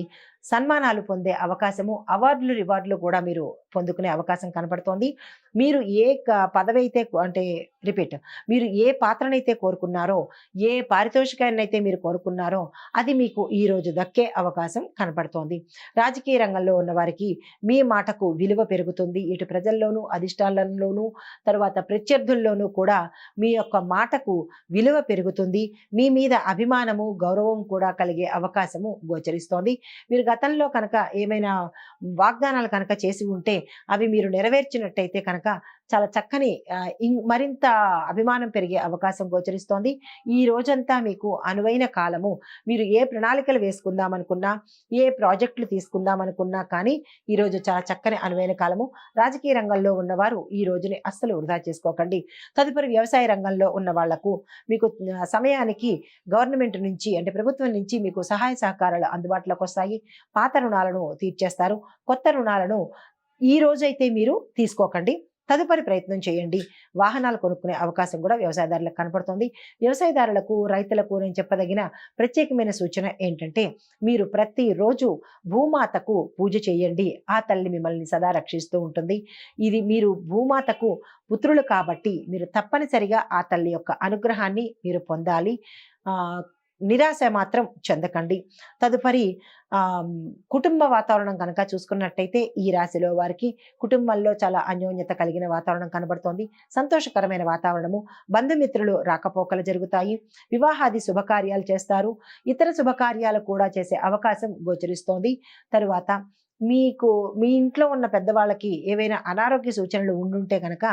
సన్మానాలు పొందే అవకాశము, అవార్డులు రివార్డులు కూడా మీరు పొందుకునే అవకాశం కనపడుతోంది. మీరు ఏ పదవి అయితే అంటే మీరు ఏ పాత్రనైతే కోరుకున్నారో, ఏ పారితోషికాన్ని అయితే మీరు కోరుకున్నారో అది మీకు ఈ రోజు దక్కే అవకాశం కనపడుతోంది. రాజకీయ రంగంలో ఉన్న వారికి మీ మాటకు విలువ పెరుగుతుంది. ఇటు ప్రజల్లోనూ అధిష్టానంలోనూ తర్వాత ప్రత్యర్థుల్లోనూ కూడా మీ యొక్క మాటకు విలువ పెరుగుతుంది. మీ మీద అభిమానము గౌరవం కూడా కలిగే అవకాశము గోచరిస్తోంది. మీరు గతంలో కనుక ఏమైనా వాగ్దానాలు కనుక చేసి ఉంటే అవి మీరు నెరవేర్చినట్టయితే కనుక చాలా చక్కని మరింత అభిమానం పెరిగే అవకాశం గోచరిస్తోంది. ఈ రోజంతా మీకు అనువైన కాలము. మీరు ఏ ప్రణాళికలు వేసుకుందామనుకున్నా, ఏ ప్రాజెక్టులు తీసుకుందామనుకున్నా కానీ ఈరోజు చాలా చక్కని అనువైన కాలము. రాజకీయ రంగంలో ఉన్నవారు ఈ రోజుని అస్సలు వృధా చేసుకోకండి. తదుపరి వ్యవసాయ రంగంలో ఉన్న వాళ్లకు మీకు సమయానికి గవర్నమెంట్ నుంచి అంటే ప్రభుత్వం నుంచి మీకు సహాయ సహకారాలు అందుబాటులోకి వస్తాయి. పాత రుణాలను తీర్చేస్తారు. కొత్త రుణాలను ఈ రోజైతే మీరు తీసుకోకండి. తదుపరి ప్రయత్నం చేయండి. వాహనాలు కొనుక్కునే అవకాశం కూడా వ్యవసాయదారులకు కనపడుతుంది. వ్యవసాయదారులకు రైతులకు నేను చెప్పదగిన ప్రత్యేకమైన సూచన ఏంటంటే మీరు ప్రతిరోజు భూమాతకు పూజ చేయండి. ఆ తల్లి మిమ్మల్ని సదా రక్షిస్తూ ఉంటుంది. ఇది మీరు భూమాతకు పుత్రులు కాబట్టి మీరు తప్పనిసరిగా ఆ తల్లి యొక్క అనుగ్రహాన్ని మీరు పొందాలి. నిరాశ మాత్రం చెందకండి. తదుపరి కుటుంబ వాతావరణం కనుక చూసుకున్నట్టయితే ఈ రాశిలో వారికి కుటుంబంలో చాలా అన్యోన్యత కలిగిన వాతావరణం కనబడుతోంది. సంతోషకరమైన వాతావరణము. బంధుమిత్రులు రాకపోకలు జరుగుతాయి. వివాహాది శుభకార్యాలు చేస్తారు. ఇతర శుభకార్యాలు కూడా చేసే అవకాశం గోచరిస్తోంది. తరువాత మీ ఇంట్లో ఉన్న పెద్దవాళ్ళకి ఏవైనా అనారోగ్య సూచనలు ఉండుంటే కనుక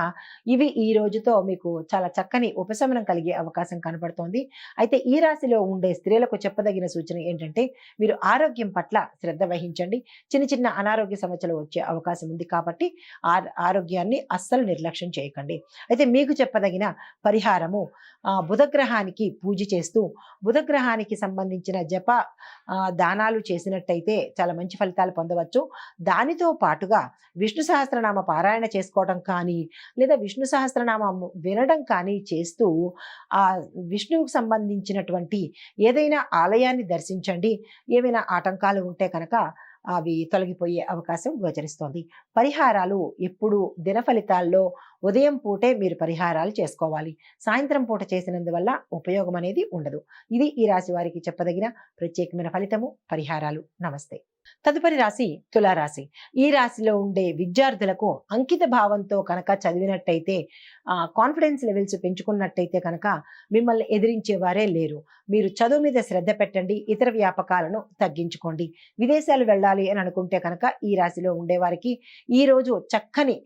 ఇవి ఈ రోజుతో మీకు చాలా చక్కని ఉపశమనం కలిగే అవకాశం కనపడుతోంది. అయితే ఈ రాశిలో ఉండే స్త్రీలకు చెప్పదగిన సూచన ఏంటంటే మీరు ఆరోగ్యం పట్ల శ్రద్ధ వహించండి. చిన్న చిన్న అనారోగ్య సమస్యలు వచ్చే అవకాశం ఉంది కాబట్టి ఆరోగ్యాన్ని అస్సలు నిర్లక్ష్యం చేయకండి. అయితే మీకు చెప్పదగిన పరిహారము బుధగ్రహానికి పూజ చేస్తూ బుధగ్రహానికి సంబంధించిన జప దానాలు చేసినట్టయితే చాలా మంచి ఫలితాలు పొందవచ్చు. దానితో పాటుగా విష్ణు సహస్రనామ పారాయణ చేసుకోవడం కానీ లేదా విష్ణు సహస్రనామం వినడం కానీ చేస్తూ ఆ విష్ణువుకు సంబంధించినటువంటి ఏదైనా ఆలయాన్ని దర్శించండి. ఏమైనా ఆటంకాలు ఉంటే కనుక అవి తొలగిపోయే అవకాశం గోచరిస్తోంది. పరిహారాలు ఎప్పుడు దిన ఫలితాల్లో ఉదయం పూటే మీరు పరిహారాలు చేసుకోవాలి. సాయంత్రం పూట చేసినందువల్ల ఉపయోగం అనేది ఉండదు. ఇది ఈ రాశి వారికి చెప్పదగిన ప్రత్యేకమైన ఫలితము, పరిహారాలు. నమస్తే. తదుపరి రాశి తులారాశి. ఈ రాశిలో ఉండే విద్యార్థులకు అంకిత భావంతో కనుక చదివినట్టయితే కాన్ఫిడెన్స్ లెవెల్స్ పెంచుకున్నట్టయితే కనుక మిమ్మల్ని ఎదిరించేవారే లేరు. మీరు చదువు మీద శ్రద్ధ పెట్టండి. ఇతర వ్యాపకాలను తగ్గించుకోండి. విదేశాలు వెళ్ళాలి అని అనుకుంటే కనుక ఈ రాశిలో ఉండేవారికి ఈ రోజు చక్కని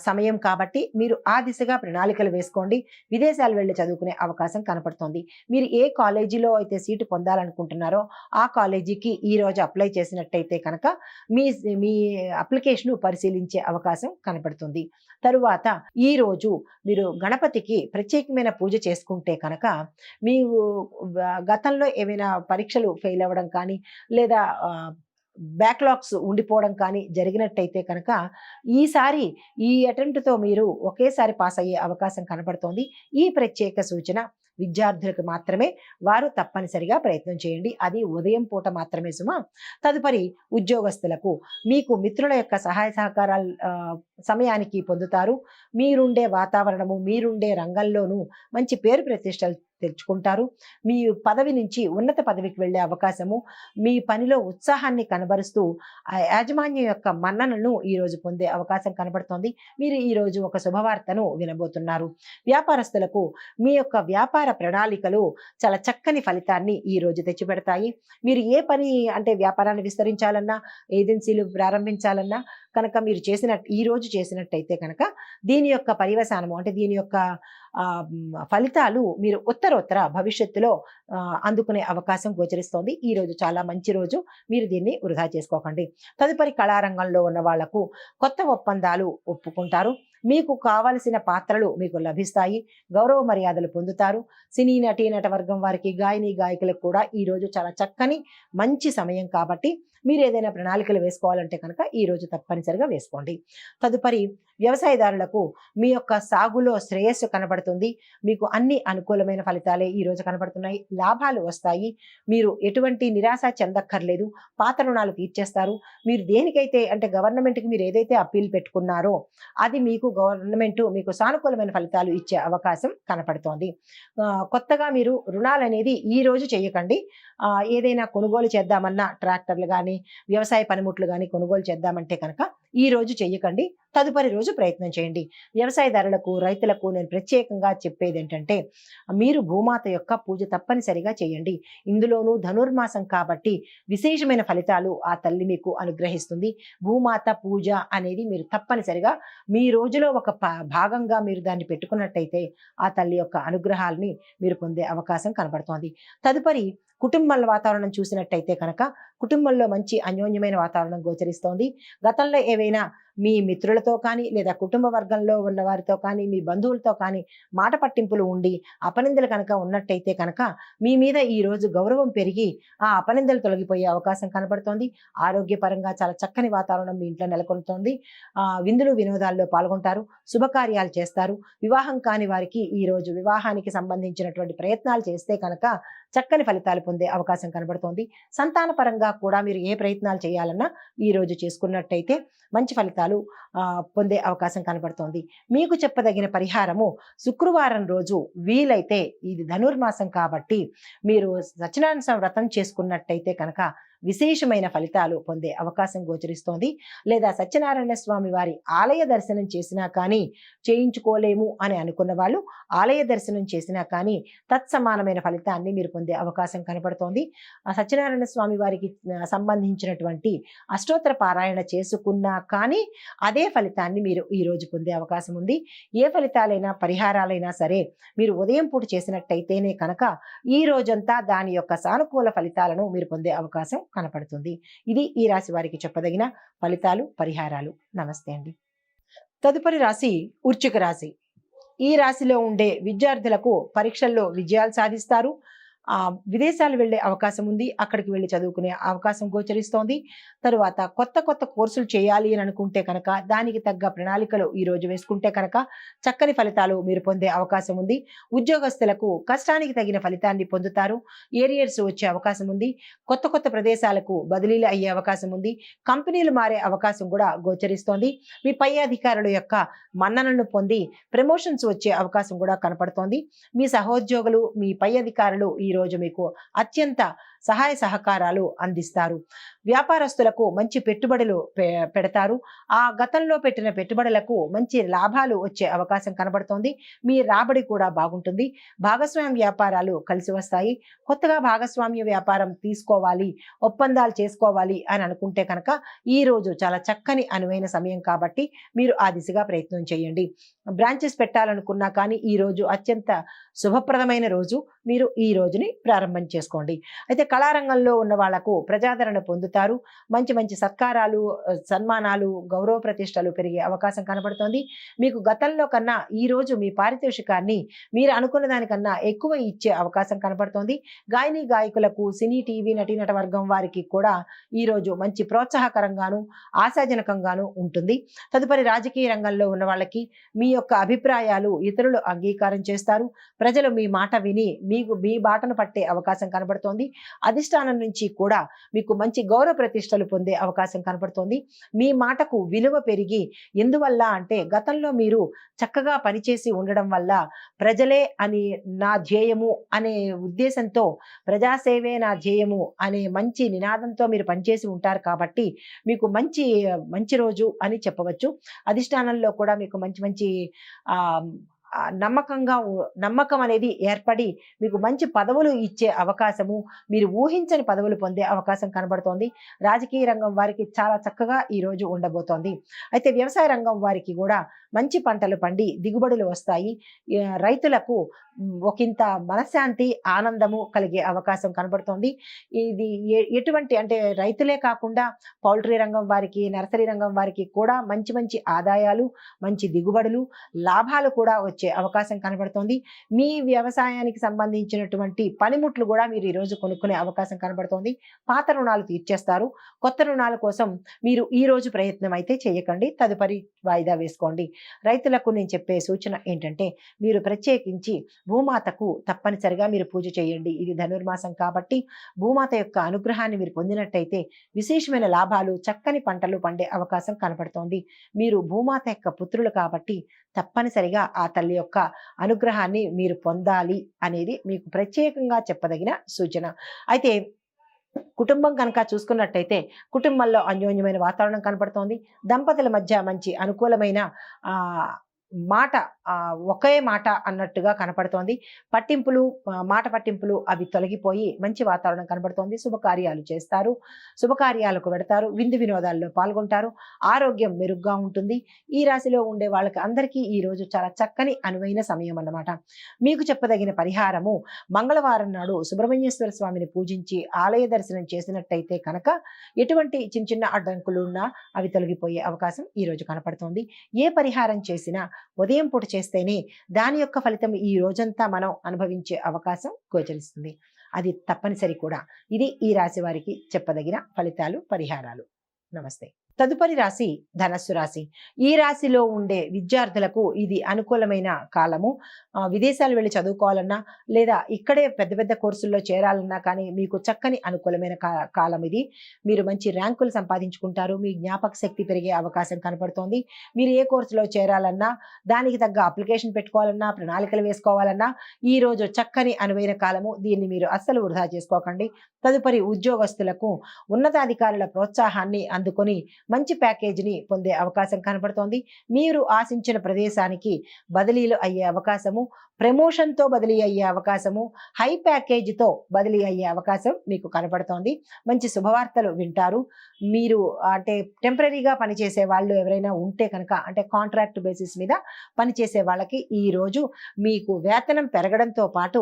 సమయం కాబట్టి మీరు ఆ దిశగా ప్రణాళికలు వేసుకోండి. విదేశాలు వెళ్ళి చదువుకునే అవకాశం కనపడుతోంది. మీరు ఏ కాలేజీలో అయితే సీటు పొందాలనుకుంటున్నారో ఆ కాలేజీకి ఈ రోజు అప్లై చేసిన చేసినట్టయితే కనుక మీ మీ అప్లికేషన్ పరిశీలించే అవకాశం కనపడుతుంది. తరువాత ఈరోజు మీరు గణపతికి ప్రత్యేకమైన పూజ చేసుకుంటే కనుక మీకు గతంలో ఏమైనా పరీక్షలు ఫెయిల్ అవ్వడం కానీ లేదా బ్యాక్లాగ్స్ ఉండిపోవడం కానీ జరిగినట్టయితే కనుక ఈసారి ఈ అటెంప్ట్తో మీరు ఒకేసారి పాస్ అయ్యే అవకాశం కనపడుతోంది. ఈ ప్రత్యేక సూచన విద్యార్థులకు మాత్రమే, వారు తప్పనిసరిగా ప్రయత్నం చేయండి. అది ఉదయం పూట మాత్రమే సుమా. తదుపరి ఉద్యోగస్తులకు మీకు మిత్రుల యొక్క సహాయ సహకారాలు సమయానికి పొందుతారు. మీరుండే వాతావరణము, మీరుండే రంగంలోనూ మంచి పేరు ప్రతిష్టలు తెచ్చుకుంటారు. మీ పదవి నుంచి ఉన్నత పదవికి వెళ్ళే అవకాశము, మీ పనిలో ఉత్సాహాన్ని కనబరుస్తూ ఆ యాజమాన్యం యొక్క మన్ననను ఈరోజు పొందే అవకాశం కనబడుతోంది. మీరు ఈరోజు ఒక శుభవార్తను వినబోతున్నారు. వ్యాపారస్తులకు మీ యొక్క వ్యాపార ప్రణాళికలు చాలా చక్కని ఫలితాన్ని ఈరోజు తెచ్చిపెడతాయి. మీరు ఏ పని అంటే వ్యాపారాన్ని విస్తరించాలన్నా, ఏజెన్సీలు ప్రారంభించాలన్నా కనుక మీరు ఈరోజు చేసినట్టయితే కనుక దీని యొక్క పర్యవసానము అంటే దీని యొక్క ఫలితాలు మీరు ఉత్తరోత్తర భవిష్యత్తులో అందుకునే అవకాశం గోచరిస్తోంది. ఈ రోజు చాలా మంచి రోజు. మీరు దీన్ని వృధా చేసుకోకండి. తదుపరి కళారంగంలో ఉన్న వాళ్లకు కొత్త ఒప్పందాలు ఒప్పుకుంటారు. మీకు కావలసిన పాత్రలు మీకు లభిస్తాయి. గౌరవ మర్యాదలు పొందుతారు. సినీ నటీ నట వర్గం వారికి, గాయని గాయకులకు కూడా ఈరోజు చాలా చక్కని మంచి సమయం కాబట్టి మీరు ఏదైనా ప్రణాళికలు వేసుకోవాలంటే కనుక ఈరోజు తప్పనిసరిగా వేసుకోండి. తదుపరి వ్యవసాయదారులకు మీ యొక్క సాగులో శ్రేయస్సు కనబడుతుంది. మీకు అన్ని అనుకూలమైన ఫలితాలే ఈరోజు కనబడుతున్నాయి. లాభాలు వస్తాయి. మీరు ఎటువంటి నిరాశ చెందక్కర్లేదు. పాత రుణాలు తీర్చేస్తారు. మీరు దేనికైతే అంటే గవర్నమెంట్కి మీరు ఏదైతే అప్పీల్ పెట్టుకున్నారో అది మీకు గవర్నమెంట్ మీకు సానుకూలమైన ఫలితాలు ఇచ్చే అవకాశం కనపడుతోంది. కొత్తగా మీరు రుణాలు అనేది ఈ రోజు చేయకండి. ఏదైనా కొనుగోలు చేద్దామన్నా ట్రాక్టర్లు కానీ వ్యవసాయ పనిముట్లు కానీ కొనుగోలు చేద్దామంటే కనుక ఈ రోజు చెయ్యకండి. తదుపరి రోజు ప్రయత్నం చేయండి. వ్యవసాయదారులకు, రైతులకు నేను ప్రత్యేకంగా చెప్పేది ఏంటంటే మీరు భూమాత యొక్క పూజ తప్పనిసరిగా చేయండి. ఇందులోనూ ధనుర్మాసం కాబట్టి విశేషమైన ఫలితాలు ఆ తల్లి మీకు అనుగ్రహిస్తుంది. భూమాత పూజ అనేది మీరు తప్పనిసరిగా మీ రోజులో ఒక భాగంగా మీరు దాన్ని పెట్టుకున్నట్టయితే ఆ తల్లి యొక్క అనుగ్రహాలని మీరు పొందే అవకాశం కనబడుతోంది. తదుపరి కుటుంబాల వాతావరణం చూసినట్టయితే కనుక కుటుంబంలో మంచి అన్యోన్యమైన వాతావరణం గోచరిస్తోంది. గతంలో ఏవైనా మీ మిత్రులతో కానీ లేదా కుటుంబ వర్గంలో ఉన్న వారితో కానీ మీ బంధువులతో కానీ మాట పట్టింపులు ఉండి అపనిందలు కనుక ఉన్నట్టయితే కనుక మీ మీద ఈ రోజు గౌరవం పెరిగి ఆ అపనిందలు తొలగిపోయే అవకాశం కనబడుతోంది. ఆరోగ్యపరంగా చాలా చక్కని వాతావరణం మీ ఇంట్లో నెలకొంటోంది. విందులు వినోదాల్లో పాల్గొంటారు. శుభకార్యాలు చేస్తారు. వివాహం కాని వారికి ఈ రోజు వివాహానికి సంబంధించినటువంటి ప్రయత్నాలు చేస్తే కనుక చక్కని ఫలితాలు పొందే అవకాశం కనబడుతోంది. సంతాన పరంగా కూడా మీరు ఏ ప్రయత్నాలు చేయాలన్నా ఈ రోజు చేసుకున్నట్టయితే మంచి ఫలితాలు పొందే అవకాశం కనబడుతోంది. మీకు చెప్పదగిన పరిహారము శుక్రవారం రోజు వీలైతే, ఇది ధనుర్మాసం కాబట్టి మీరు సత్యనారాయణ వ్రతం చేసుకున్నట్టయితే కనుక విశేషమైన ఫలితాలు పొందే అవకాశం గోచరిస్తోంది. లేదా సత్యనారాయణ స్వామి వారి ఆలయ దర్శనం చేసినా కానీ చేయించుకోలేము అని అనుకున్న వాళ్ళు ఆలయ దర్శనం చేసినా కానీ తత్సమానమైన ఫలితాన్ని మీరు పొందే అవకాశం కనపడుతోంది. సత్యనారాయణ స్వామి వారికి సంబంధించినటువంటి అష్టోత్తర పారాయణ చేసుకున్నా కానీ అదే ఫలితాన్ని మీరు ఈ రోజు పొందే అవకాశం ఉంది. ఏ ఫలితాలైనా పరిహారాలైనా సరే మీరు ఉదయం పూట చేసినట్టయితేనే కనుక ఈ రోజంతా దాని యొక్క సానుకూల ఫలితాలను మీరు పొందే అవకాశం కనపడుతుంది. ఇది ఈ రాశి వారికి చెప్పదగిన ఫలితాలు, పరిహారాలు. నమస్తే అండి. తదుపరి రాశి వృశ్చిక రాశి. ఈ రాశిలో ఉండే విద్యార్థులకు పరీక్షల్లో విజయాలు సాధిస్తారు. విదేశాలు వెళ్ళే అవకాశం ఉంది. అక్కడికి వెళ్ళి చదువుకునే అవకాశం గోచరిస్తోంది. తరువాత కొత్త కొత్త కోర్సులు చేయాలి అని అనుకుంటే కనుక దానికి తగ్గ ప్రణాళికలు ఈ రోజు వేసుకుంటే కనుక చక్కని ఫలితాలు మీరు పొందే అవకాశం ఉంది. ఉద్యోగస్తులకు కష్టానికి తగిన ఫలితాన్ని పొందుతారు. ఏరియర్స్ వచ్చే అవకాశం ఉంది. కొత్త కొత్త ప్రదేశాలకు బదిలీలు అయ్యే అవకాశం ఉంది. కంపెనీలు మారే అవకాశం కూడా గోచరిస్తోంది. మీ పై అధికారుల యొక్క మన్ననను పొంది ప్రమోషన్స్ వచ్చే అవకాశం కూడా కనపడుతోంది. మీ సహోద్యోగులు, మీ పై అధికారులు ఈ రోజు మీకు అత్యంత సహాయ సహకారాలు అందిస్తారు. వ్యాపారస్తులకు మంచి పెట్టుబడులు పెడతారు. ఆ గతంలో పెట్టిన పెట్టుబడులకు మంచి లాభాలు వచ్చే అవకాశం కనబడుతోంది. మీ రాబడి కూడా బాగుంటుంది. భాగస్వామ్య వ్యాపారాలు కలిసి వస్తాయి. కొత్తగా భాగస్వామ్య వ్యాపారం తీసుకోవాలి, ఒప్పందాలు చేసుకోవాలి అని అనుకుంటే కనుక ఈ రోజు చాలా చక్కని అనువైన సమయం కాబట్టి మీరు ఆ దిశగా ప్రయత్నం చేయండి. బ్రాంచెస్ పెట్టాలనుకున్నా కానీ ఈ రోజు అత్యంత శుభప్రదమైన రోజు. మీరు ఈ రోజుని ప్రారంభం చేసుకోండి. అయితే కళారంగంలో ఉన్న వాళ్లకు ప్రజాదరణ పొందుతారు. మంచి మంచి సత్కారాలు, సన్మానాలు, గౌరవ ప్రతిష్టలు పెరిగే అవకాశం కనబడుతోంది. మీకు గతంలో కన్నా ఈ రోజు మీ పారితోషికాన్ని మీరు అనుకున్న దానికన్నా ఎక్కువ ఇచ్చే అవకాశం కనబడుతోంది. గాయని గాయకులకు, సినీ టీవీ నటీనట వర్గం వారికి కూడా ఈ రోజు మంచి ప్రోత్సాహకరంగాను ఆశాజనకంగాను ఉంటుంది. తదుపరి రాజకీయ రంగంలో ఉన్న వాళ్ళకి మీ యొక్క అభిప్రాయాలు ఇతరులు అంగీకారం చేస్తారు. ప్రజలు మీ మాట విని మీ బాటను పట్టే అవకాశం కనబడుతోంది. అధిష్టానం నుంచి కూడా మీకు మంచి గౌరవ ప్రతిష్టలు పొందే అవకాశం కనబడుతోంది. మీ మాటకు విలువ పెరిగి, ఎందువల్ల అంటే గతంలో మీరు చక్కగా పనిచేసి ఉండడం వల్ల ప్రజలే అని నా ధ్యేయము అనే ఉద్దేశంతో, ప్రజాసేవే నా ధ్యేయము అనే మంచి నినాదంతో మీరు పనిచేసి ఉంటారు కాబట్టి మీకు మంచి మంచి రోజు అని చెప్పవచ్చు. అధిష్టానంలో కూడా మీకు మంచి మంచి ఆ నమ్మకం అనేది ఏర్పడి మీకు మంచి పదవులు ఇచ్చే అవకాశము, మీరు ఊహించని పదవులు పొందే అవకాశం కనబడుతోంది. రాజకీయ రంగం వారికి చాలా చక్కగా ఈ రోజు ఉండబోతోంది. అయితే వ్యవసాయ రంగం వారికి కూడా మంచి పంటలు పండి దిగుబడులు వస్తాయి. రైతులకు ఒకంత మనశ్శాంతి, ఆనందము కలిగే అవకాశం కనబడుతోంది. ఇది ఎటువంటి అంటే రైతులే కాకుండా పౌల్ట్రీ రంగం వారికి, నర్సరీ రంగం వారికి కూడా మంచి మంచి ఆదాయాలు, మంచి దిగుబడులు, లాభాలు కూడా వచ్చే అవకాశం కనబడుతోంది. మీ వ్యవసాయానికి సంబంధించినటువంటి పనిముట్లు కూడా మీరు ఈరోజు కొనుక్కునే అవకాశం కనబడుతోంది. పాత రుణాలు తీర్చేస్తారు. కొత్త రుణాల కోసం మీరు ఈ రోజు ప్రయత్నం అయితే చేయకండి, తదుపరి వాయిదా వేసుకోండి. రైతులకు నేను చెప్పే సూచన ఏంటంటే, మీరు ప్రత్యేకించి భూమాతకు తప్పనిసరిగా మీరు పూజ చేయండి. ఇది ధనుర్మాసం కాబట్టి భూమాత యొక్క అనుగ్రహాన్ని మీరు పొందినట్టయితే విశేషమైన లాభాలు, చక్కని పంటలు పండే అవకాశం కనపడుతోంది. మీరు భూమాత యొక్క పుత్రులు కాబట్టి తప్పనిసరిగా ఆ తల్లి యొక్క అనుగ్రహాన్ని మీరు పొందాలి అనేది మీకు ప్రత్యేకంగా చెప్పదగిన సూచన. అయితే కుటుంబం కనుక చూసుకున్నట్టయితే కుటుంబంలో అన్యోన్యమైన వాతావరణం కనపడుతోంది. దంపతుల మధ్య మంచి అనుకూలమైన మాట ఒకే మాట అన్నట్టుగా కనపడుతోంది. పట్టింపులు, మాట పట్టింపులు అవి తొలగిపోయి మంచి వాతావరణం కనబడుతోంది. శుభకార్యాలు చేస్తారు, శుభకార్యాలకు వెడతారు, విందు వినోదాల్లో పాల్గొంటారు. ఆరోగ్యం మెరుగ్గా ఉంటుంది. ఈ రాశిలో ఉండే వాళ్ళకి అందరికీ ఈ రోజు చాలా చక్కని అనువైన సమయం అన్నమాట. మీకు చెప్పదగిన పరిహారము, మంగళవారం నాడు సుబ్రహ్మణ్యేశ్వర స్వామిని పూజించి ఆలయ దర్శనం చేసినట్టయితే కనుక ఎటువంటి చిన్న చిన్న అడ్డంకులు ఉన్నా అవి తొలగిపోయే అవకాశం ఈ రోజు కనపడుతోంది. ఏ పరిహారం చేసినా ఉదయం పూట చేస్తేనే దాని యొక్క ఫలితం ఈ రోజంతా మనం అనుభవించే అవకాశం గోచరిస్తుంది. అది తప్పనిసరి కూడా. ఇది ఈ రాశి వారికి చెప్పదగిన ఫలితాలు, పరిహారాలు. నమస్తే. తదుపరి రాశి ధనస్సు రాశి. ఈ రాశిలో ఉండే విద్యార్థులకు ఇది అనుకూలమైన కాలము. విదేశాలు వెళ్ళి చదువుకోవాలన్నా లేదా ఇక్కడే పెద్ద పెద్ద కోర్సుల్లో చేరాలన్నా కానీ మీకు చక్కని అనుకూలమైన కాలం ఇది. మీరు మంచి ర్యాంకులు సంపాదించుకుంటారు. మీ జ్ఞాపక శక్తి పెరిగే అవకాశం కనపడుతోంది. మీరు ఏ కోర్సులో చేరాలన్నా, దానికి తగ్గ అప్లికేషన్ పెట్టుకోవాలన్నా, ప్రణాళికలు వేసుకోవాలన్నా ఈ రోజు చక్కని అనువైన కాలము. దీన్ని మీరు అస్సలు వృధా చేసుకోకండి. తదుపరి ఉద్యోగస్తులకు ఉన్నతాధికారుల ప్రోత్సాహాన్ని అందుకొని మంచి ప్యాకేజీని పొందే అవకాశం కనపడుతోంది. మీరు ఆశించిన ప్రదేశానికి బదిలీలు అయ్యే అవకాశము, ప్రమోషన్తో బదిలీ అయ్యే అవకాశము, హై ప్యాకేజీతో బదిలీ అయ్యే అవకాశం మీకు కనపడుతోంది. మంచి శుభవార్తలు వింటారు. మీరు అంటే టెంపరీగా పనిచేసే వాళ్ళు ఎవరైనా ఉంటే కనుక, అంటే కాంట్రాక్ట్ బేసిస్ మీద పనిచేసే వాళ్ళకి ఈ రోజు మీకు వేతనం పెరగడంతో పాటు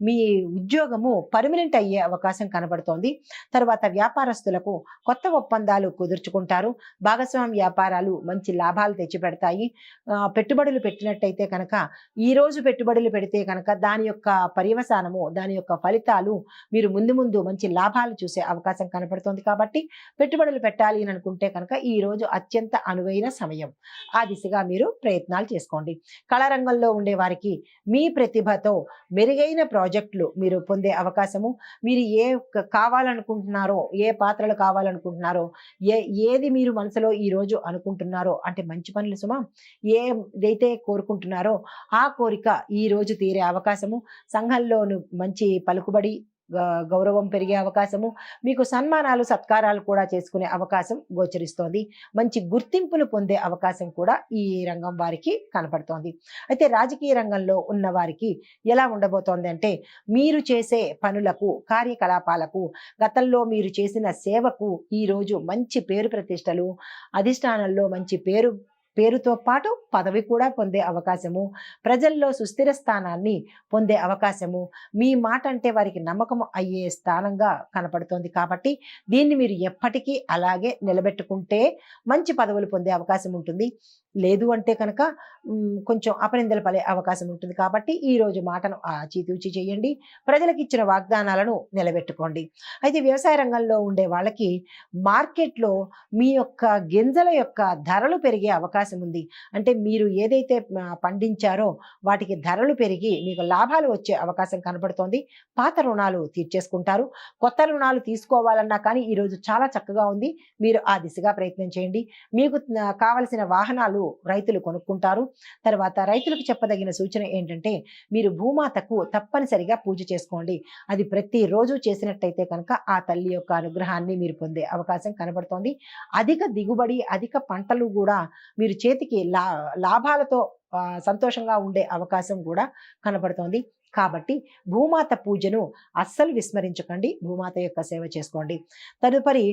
మీ ఉద్యోగము పర్మనెంట్ అయ్యే అవకాశం కనబడుతోంది. తర్వాత వ్యాపారస్తులకు కొత్త ఒప్పందాలు కుదుర్చుకుంటారు. భాగస్వామ్య వ్యాపారాలు మంచి లాభాలు తెచ్చిపెడతాయి. పెట్టుబడులు పెట్టినట్టయితే కనుక ఈ రోజు పెట్టుబడులు పెడితే కనుక దాని యొక్క పర్యవసానము, దాని యొక్క ఫలితాలు మీరు ముందు ముందు మంచి లాభాలు చూసే అవకాశం కనపడుతోంది. కాబట్టి పెట్టుబడులు పెట్టాలి అని అనుకుంటే కనుక ఈ రోజు అత్యంత అనువైన సమయం. ఆ దిశగా మీరు ప్రయత్నాలు చేసుకోండి. కళారంగంలో ఉండే వారికి మీ ప్రతిభతో మెరుగైన ప్రాజెక్టులు మీరు పొందే అవకాశము, మీరు ఏ కావాలనుకుంటున్నారో, ఏ పాత్రలు కావాలనుకుంటున్నారో, ఏది మీరు మనసులో ఈ రోజు అనుకుంటున్నారో, అంటే మంచి పనులు సుమా, ఏదైతే కోరుకుంటున్నారో ఆ కోరిక ఈ రోజు తీరే అవకాశము, సంఘంలోను మంచి పలుకుబడి, గౌరవం పెరిగే అవకాశము, మీకు సన్మానాలు, సత్కారాలు కూడా చేసుకునే అవకాశం గోచరిస్తోంది. మంచి గుర్తింపులు పొందే అవకాశం కూడా ఈ రంగం వారికి కనపడుతోంది. అయితే రాజకీయ రంగంలో ఉన్న వారికి ఎలా ఉండబోతోంది అంటే, మీరు చేసే పనులకు, కార్యకలాపాలకు, గతంలో మీరు చేసిన సేవకు ఈ రోజు మంచి పేరు ప్రతిష్టలు, అధిష్టానంలో మంచి పేరు పేరుతో పాటు పదవి కూడా పొందే అవకాశము, ప్రజల్లో సుస్థిర స్థానాన్ని పొందే అవకాశము, మీ మాట అంటే వారికి నమ్మకం అయ్యే స్థానంగా కనపడుతోంది. కాబట్టి దీన్ని మీరు ఎప్పటికీ అలాగే నిలబెట్టుకుంటే మంచి పదవులు పొందే అవకాశం ఉంటుంది. లేదు అంటే కనుక కొంచెం అపనిందలు పడే అవకాశం ఉంటుంది. కాబట్టి ఈ రోజు మాటను ఆచితూచి చేయండి. ప్రజలకు ఇచ్చిన వాగ్దానాలను నిలబెట్టుకోండి. అయితే వ్యవసాయ రంగంలో ఉండే వాళ్ళకి మార్కెట్లో మీ యొక్క గింజల యొక్క ధరలు పెరిగే అవకాశం ఉంది. అంటే మీరు ఏదైతే పండించారో వాటికి ధరలు పెరిగి మీకు లాభాలు వచ్చే అవకాశం కనబడుతోంది. పాత రుణాలు తీర్చేసుకుంటారు. కొత్త రుణాలు తీసుకోవాలన్నా కానీ ఈరోజు చాలా చక్కగా ఉంది. మీరు ఆ దిశగా ప్రయత్నం చేయండి. మీకు కావలసిన వాహనాలు రైతులు కొనుక్కుంటారు. తర్వాత రైతులకు చెప్పదగిన సూచన ఏంటంటే, మీరు భూమాతకు తప్పనిసరిగా పూజ చేసుకోండి. అది ప్రతిరోజు చేసినట్టయితే కనుక ఆ తల్లి యొక్క అనుగ్రహాన్ని మీరు పొందే అవకాశం కనబడుతోంది. అధిక దిగుబడి, అధిక పంటలు కూడా మీరు చేతికి లాభాలతో సంతోషంగా ఉండే అవకాశం కూడా కనబడుతోంది. కాబట్టి భూమాత పూజను అస్సలు విస్మరించకండి. భూమాత యొక్క సేవ చేసుకోండి. తదుపరి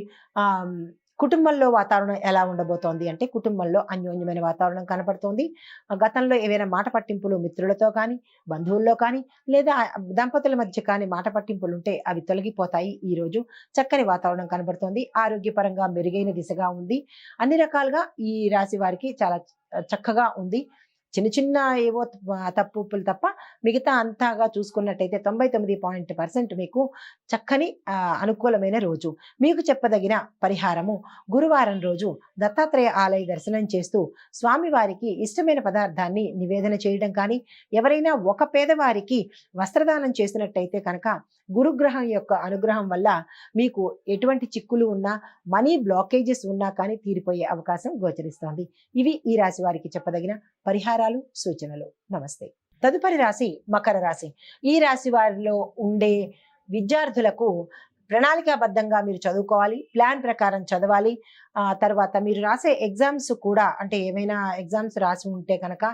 కుటుంబంలో వాతావరణం ఎలా ఉండబోతోంది అంటే, కుటుంబంలో అన్యోన్యమైన వాతావరణం కనపడుతోంది. గతంలో ఏవైనా మాట పట్టింపులు మిత్రులతో కానీ, బంధువుల్లో కానీ, లేదా దంపతుల మధ్య కానీ మాట పట్టింపులు ఉంటే అవి తొలగిపోతాయి. ఈరోజు చక్కని వాతావరణం కనబడుతోంది. ఆరోగ్యపరంగా మెరుగైన దిశగా ఉంది. అన్ని రకాలుగా ఈ రాశి వారికి చాలా చక్కగా ఉంది. చిన్న చిన్న ఏవో తప్పులు తప్ప మిగతా అంతాగా చూసుకున్నట్టయితే 99% మీకు చక్కని అనుకూలమైన రోజు. మీకు చెప్పదగిన పరిహారము, గురువారం రోజు దత్తాత్రేయ ఆలయ దర్శనం చేస్తూ స్వామివారికి ఇష్టమైన పదార్థాన్ని నివేదన చేయడం కానీ, ఎవరైనా ఒక పేదవారికి వస్త్రదానం చేసినట్టయితే కనుక గురుగ్రహం యొక్క అనుగ్రహం వల్ల మీకు ఎటువంటి చిక్కులు ఉన్నా, మనీ బ్లాకేజెస్ ఉన్నా కానీ తీరిపోయే అవకాశం గోచరిస్తోంది. ఇవి ఈ రాశి వారికి చెప్పదగిన పరిహారాలు, సూచనలు. నమస్తే. తదుపరి రాశి మకర రాశి. ఈ రాశి వారిలో ఉండే విద్యార్థులకు ప్రణాళికాబద్ధంగా మీరు చదువుకోవాలి. ప్లాన్ ప్రకారం చదవాలి. తర్వాత మీరు రాసే ఎగ్జామ్స్ కూడా, అంటే ఏమైనా ఎగ్జామ్స్ రాసి ఉంటే కనుక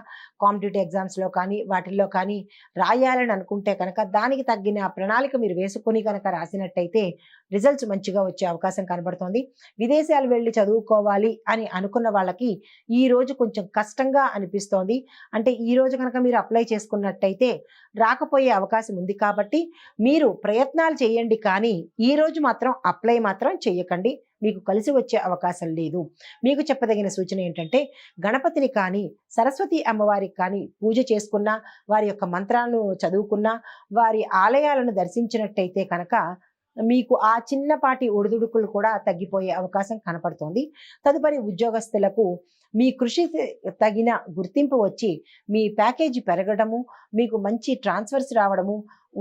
కాంపిటేటివ్ ఎగ్జామ్స్లో కానీ వాటిల్లో కానీ రాయాలని అనుకుంటే కనుక దానికి తగ్గిన ప్రణాళిక మీరు వేసుకొని కనుక రాసినట్టయితే రిజల్ట్స్ మంచిగా వచ్చే అవకాశం కనబడుతోంది. విదేశాలు వెళ్ళి చదువుకోవాలి అని అనుకున్న వాళ్ళకి ఈ రోజు కొంచెం కష్టంగా అనిపిస్తోంది. అంటే ఈ రోజు కనుక మీరు అప్లై చేసుకున్నట్టయితే రాకపోయే అవకాశం ఉంది. కాబట్టి మీరు ప్రయత్నాలు చేయండి, కానీ ఈ రోజు మాత్రం అప్లై మాత్రం చేయకండి. మీకు కలిసి వచ్చే అవకాశం లేదు. మీకు చెప్పదగిన సూచన ఏంటంటే, గణపతిని కానీ సరస్వతి అమ్మవారికి కానీ పూజ చేసుకున్నా, వారి యొక్క మంత్రాలను చదువుకున్నా, వారి ఆలయాలను దర్శించినట్టయితే కనుక మీకు ఆ చిన్నపాటి ఒడిదుడుకులు కూడా తగ్గిపోయే అవకాశం కనపడుతోంది. తదుపరి ఉద్యోగస్తులకు మీ కృషి తగిన గుర్తింపు వచ్చి మీ ప్యాకేజీ పెరగడము, మీకు మంచి ట్రాన్స్ఫర్స్ రావడము,